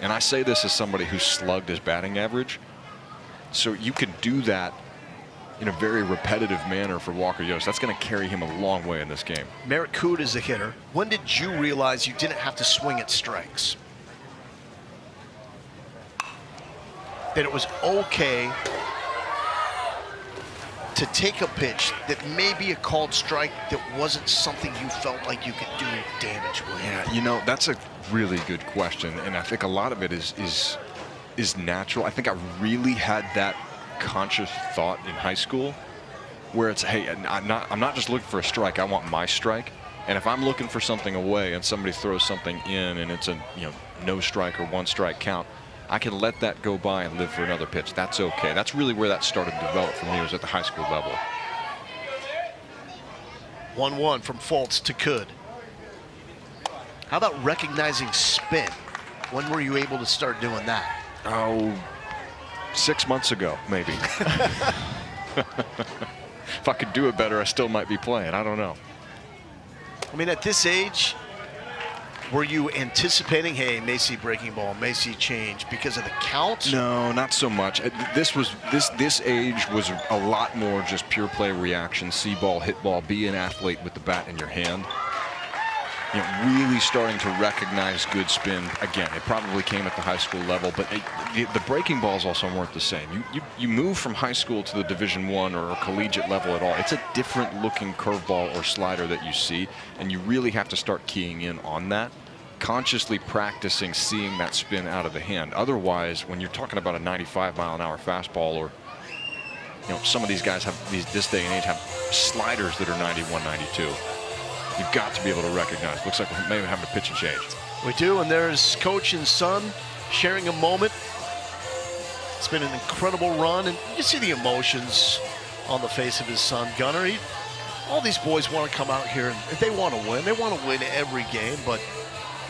[SPEAKER 2] And I say this as somebody who slugged his batting average. So you could do that in a very repetitive manner for Walker Yost. That's going to carry him a long way in this game.
[SPEAKER 1] Merritt Coote is a hitter. When did you realize you didn't have to swing at strikes? That it was okay to take a pitch that may be a called strike that wasn't something you felt like you could do damage with?
[SPEAKER 2] Yeah, you know, that's a really good question, and I think a lot of it is natural. I think I really had that conscious thought in high school where it's, hey, I'm not just looking for a strike, I want my strike. And if I'm looking for something away and somebody throws something in and it's a no strike or one strike count, I can let that go by and live for another pitch. That's okay. That's really where that started to develop for me, was at the high school level.
[SPEAKER 1] 1-1 from Fultz to Coode. How about recognizing spin? When were you able to start doing that?
[SPEAKER 2] Oh, 6 months ago, maybe. If I could do it better, I still might be playing. I don't know.
[SPEAKER 1] I mean, at this age, were you anticipating, hey, may see breaking ball, may see change because of the count?
[SPEAKER 2] No, not so much. This age was a lot more just pure play reaction, see ball, hit ball, be an athlete with the bat in your hand. Really starting to recognize good spin. Again, it probably came at the high school level, but the breaking balls also weren't the same. You move from high school to the Division I or collegiate level at all. It's a different looking curveball or slider that you see, and you really have to start keying in on that, consciously practicing seeing that spin out of the hand. Otherwise, when you're talking about a 95-mile-an-hour fastball, or some of these guys have this day and age have sliders that are 91, 92. You've got to be able to recognize. Looks like we're maybe having a pitch and change.
[SPEAKER 1] We do, and there's coach and son sharing a moment. It's been an incredible run, and you see the emotions on the face of his son, Gunnar. All these boys want to come out here, and they want to win. They want to win every game, but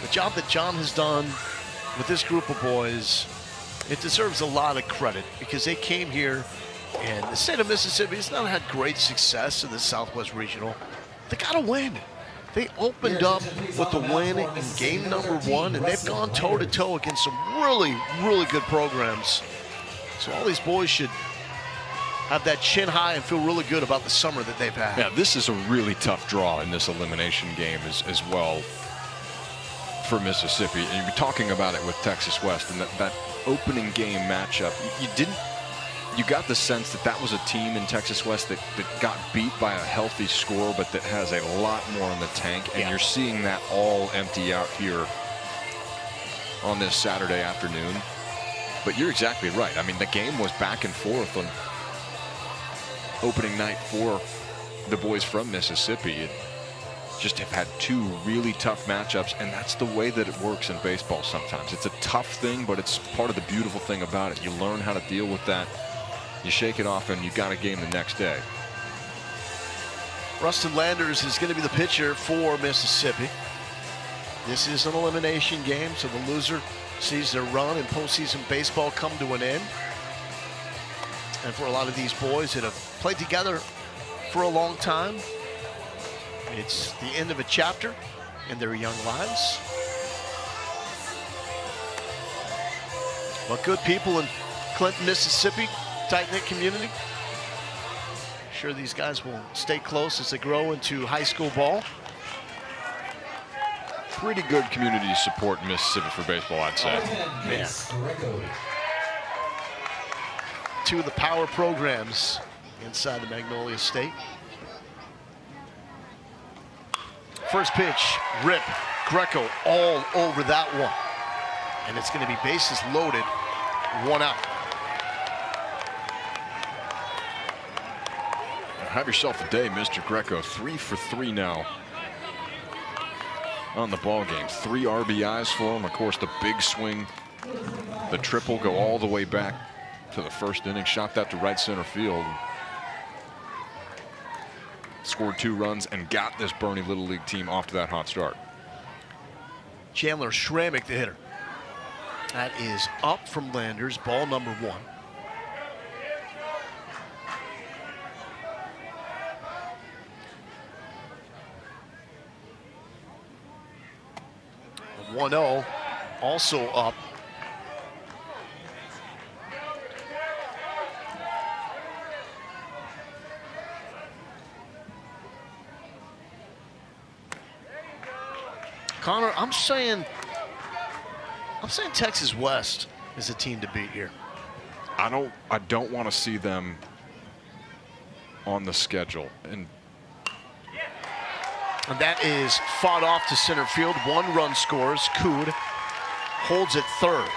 [SPEAKER 1] the job that John has done with this group of boys, it deserves a lot of credit because they came here, and the state of Mississippi has not had great success in the Southwest Regional. They got to win. They opened up with the win in game number 1, and they've gone toe-to-toe against some really, really good programs. So all these boys should have that chin high and feel really good about the summer that they've had.
[SPEAKER 2] Yeah, this is a really tough draw in this elimination game as well for Mississippi. And you're talking about it with Texas West and that opening game matchup. You got the sense that was a team in Texas West that got beat by a healthy score, but that has a lot more in the tank. And you're seeing that all empty out here on this Saturday afternoon. But you're exactly right. I mean, the game was back and forth on opening night for the boys from Mississippi. It just have had two really tough matchups, and that's the way that it works in baseball sometimes. It's a tough thing, but it's part of the beautiful thing about it. You learn how to deal with that. You shake it off, and you got a game the next day.
[SPEAKER 1] Rustin Landers is going to be the pitcher for Mississippi. This is an elimination game, so the loser sees their run in postseason baseball come to an end. And for a lot of these boys that have played together for a long time, it's the end of a chapter in their young lives. But good people in Clinton, Mississippi, tight-knit community. Sure these guys will stay close as they grow into high school ball.
[SPEAKER 2] Pretty good community support in Mississippi for baseball, I'd say.
[SPEAKER 1] Man. Two of the power programs inside the Magnolia State. First pitch, rip, Greco all over that one. And it's going to be bases loaded, 1 out.
[SPEAKER 2] Have yourself a day, Mr. Greco. 3 for 3 now on the ball game. 3 RBIs for him. Of course, the big swing, the triple, go all the way back to the first inning. Shot that to right center field. Scored 2 runs and got this Boerne Little League team off to that hot start.
[SPEAKER 1] Chandler Schrammick, the hitter. That is up from Landers, ball number 1. The 1-0 also up. Connor, I'm saying Texas West is a team to beat here.
[SPEAKER 2] I don't want to see them on the schedule. And
[SPEAKER 1] that is fought off to center field. 1 run scores. Cood holds it third.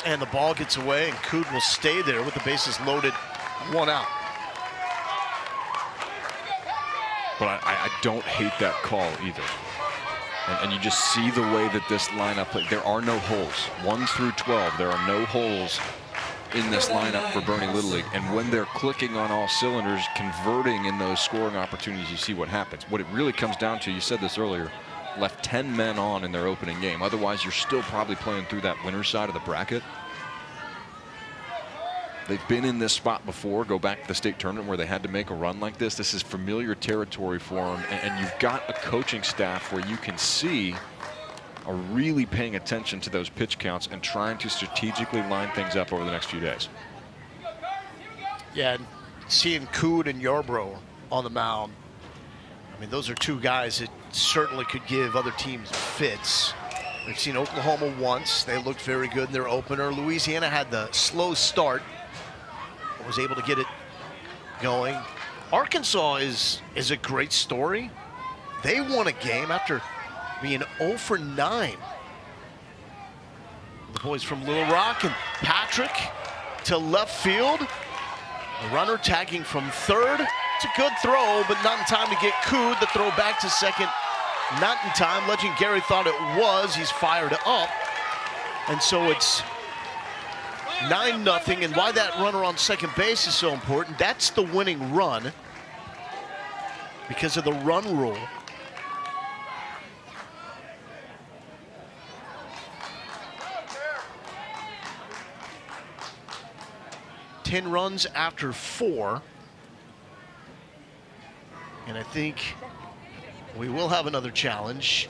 [SPEAKER 1] And the ball gets away, and Cood will stay there with the bases loaded, 1 out.
[SPEAKER 2] But I don't hate that call either. And you just see the way that this lineup plays. There are no holes. 1 through 12, there are no holes in this lineup for Boerne Little League. And when they're clicking on all cylinders, converting in those scoring opportunities, you see what happens. What it really comes down to, you said this earlier, left 10 men on in their opening game. Otherwise, you're still probably playing through that winner's side of the bracket. They've been in this spot before. Go back to the state tournament where they had to make a run like this. This is familiar territory for them. And you've got a coaching staff where you can see are really paying attention to those pitch counts and trying to strategically line things up over the next few days.
[SPEAKER 1] Yeah, and seeing Cood and Yarbrough on the mound, I mean, those are 2 guys that certainly could give other teams fits. We've seen Oklahoma once. They looked very good in their opener. Louisiana had the slow start, was able to get it going. Arkansas is a great story. They won a game after being 0 for 9. The boys from Little Rock, and Patrick to left field. A runner tagging from third. It's a good throw, but not in time to get Cood. The throw back to second, not in time. Legend Gary thought it was. He's fired up. And so it's 9-0, and why that runner on second base is so important, that's the winning run because of the run rule. Ten runs after 4. And I think we will have another challenge.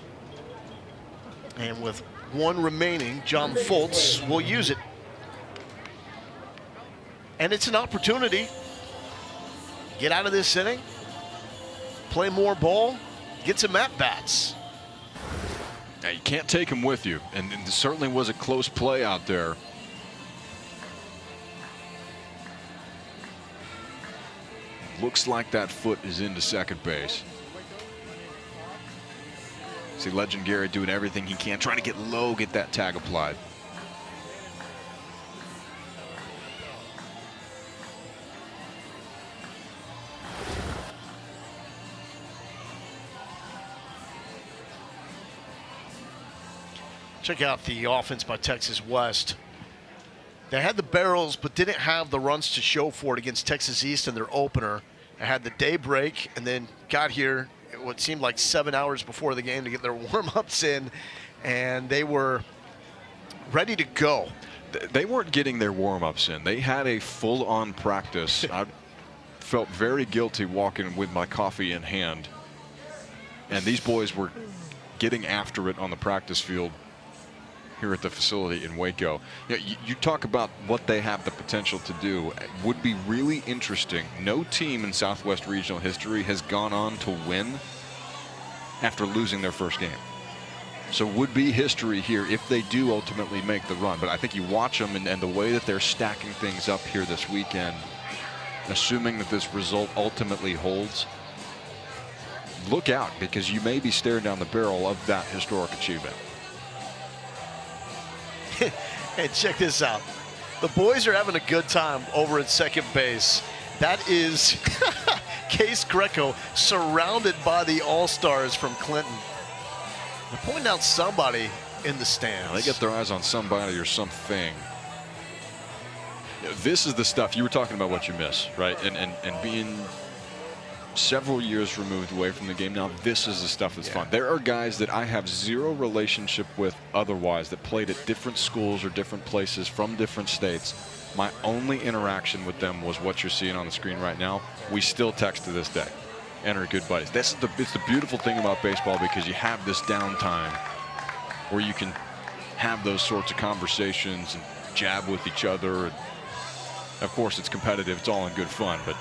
[SPEAKER 1] And with 1 remaining, John Foltz will use it. And it's an opportunity. Get out of this inning, play more ball, get some at-bats.
[SPEAKER 2] Now, you can't take him with you, and it certainly was a close play out there. Looks like that foot is into second base. See Legend Gary doing everything he can, trying to get low, get that tag applied.
[SPEAKER 1] Check out the offense by Texas West. They had the barrels, but didn't have the runs to show for it against Texas East in their opener. They had the day break and then got here what seemed like 7 hours before the game to get their warm-ups in, and they were ready to go.
[SPEAKER 2] They weren't getting their warm-ups in. They had a full-on practice. I felt very guilty walking with my coffee in hand, and these boys were getting after it on the practice field here at the facility in Waco. You talk about what they have the potential to do. It would be really interesting. No team in Southwest Regional history has gone on to win after losing their first game. So would be history here if they do ultimately make the run. But I think you watch them and the way that they're stacking things up here this weekend, assuming that this result ultimately holds, look out, because you may be staring down the barrel of that historic achievement.
[SPEAKER 1] Hey, check this out. The boys are having a good time over at second base. That is Case Greco surrounded by the All-Stars from Clinton. They're pointing out somebody in the stands.
[SPEAKER 2] They get their eyes on somebody or something. This is the stuff you were talking about, what you miss, right? And being several years removed away from the game now, this is the stuff that's fun. There are guys that I have zero relationship with otherwise that played at different schools or different places from different states. My only interaction with them was what you're seeing on the screen right now. We still text to this day and are good buddies. It's the beautiful thing about baseball, because you have this downtime where you can have those sorts of conversations and jab with each other. And of course, it's competitive. It's all in good fun, but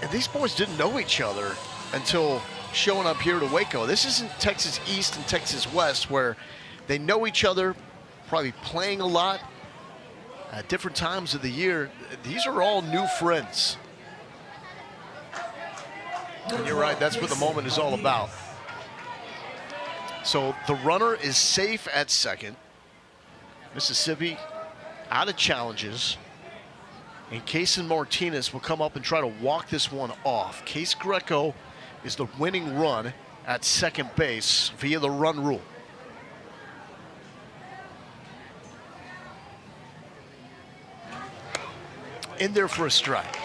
[SPEAKER 1] and these boys didn't know each other until showing up here to Waco. This isn't Texas East and Texas West where they know each other, probably playing a lot at different times of the year. These are all new friends. And you're right, that's what the moment is all about. So the runner is safe at second. Mississippi out of challenges. And Cason Martinez will come up and try to walk this one off. Case Greco is the winning run at second base via the run rule. In there for a strike.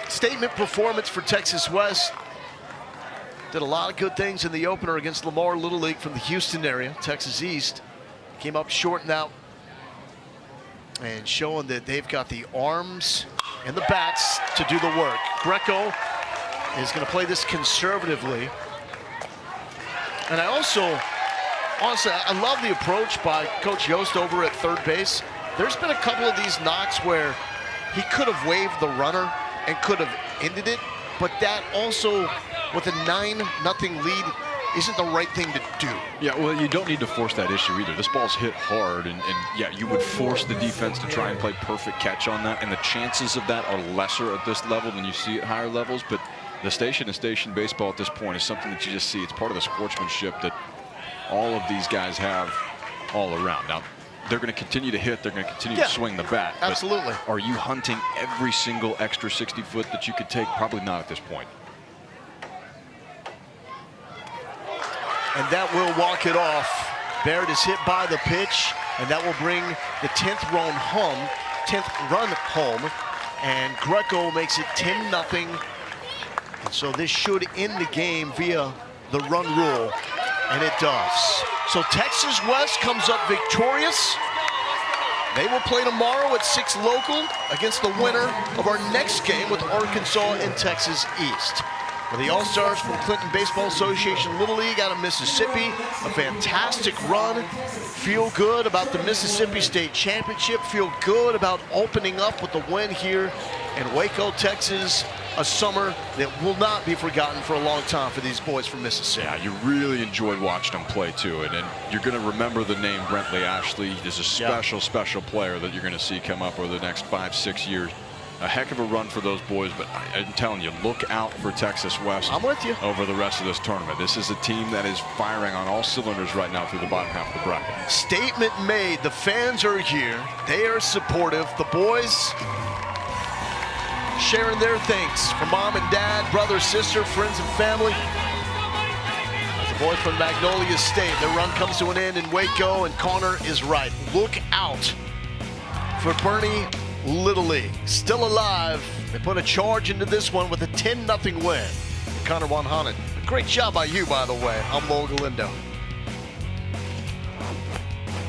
[SPEAKER 1] Statement performance for Texas West. Did a lot of good things in the opener against Lamar Little League from the Houston area. Texas East came up short and out, and showing that they've got the arms and the bats to do the work. Greco is going to play this conservatively. And I also, honestly, I love the approach by Coach Yost over at third base. There's been a couple of these knocks where he could have waved the runner and could have ended it, but that also, with a 9-0 lead, isn't the right thing to do.
[SPEAKER 2] Yeah, well, you don't need to force that issue either. This ball's hit hard, and yeah, you would force the defense to try and play perfect catch on that, and the chances of that are lesser at this level than you see at higher levels. But the station-to-station baseball at this point is something that you just see. It's part of the sportsmanship that all of these guys have all around. Now, they're going to continue to hit. They're going to continue to swing the bat.
[SPEAKER 1] Absolutely.
[SPEAKER 2] Are you hunting every single extra 60-foot that you could take? Probably not at this point.
[SPEAKER 1] And that will walk it off. Barrett is hit by the pitch, and that will bring the 10th run home. And Greco makes it 10-0. And so this should end the game via the run rule, and it does. So Texas West comes up victorious. They will play tomorrow at 6 local against the winner of our next game with Arkansas and Texas East. For the All-Stars from Clinton Baseball Association Little League out of Mississippi, a fantastic run. Feel good about the Mississippi State Championship. Feel good about opening up with the win here And Waco, Texas, a summer that will not be forgotten for a long time for these boys from Mississippi.
[SPEAKER 2] Yeah, you really enjoyed watching them play too, and you're going to remember the name Brentley Ashley. He's a special, special player that you're going to see come up over the next 5-6 years. A heck of a run for those boys, but I'm telling you, look out for Texas West.
[SPEAKER 1] I'm with you.
[SPEAKER 2] Over the rest of this tournament. This is a team that is firing on all cylinders right now through the bottom half of the bracket.
[SPEAKER 1] Statement made. The fans are here. They are supportive. The boys sharing their thanks for mom and dad, brother, sister, friends, and family. The boys from Magnolia State. Their run comes to an end in Waco, and Connor is right. Look out for Boerne Little League. Still alive. They put a charge into this one with a 10-0 win. Connor Wanhanen. Great job by you, by the way. I'm Mo Galindo.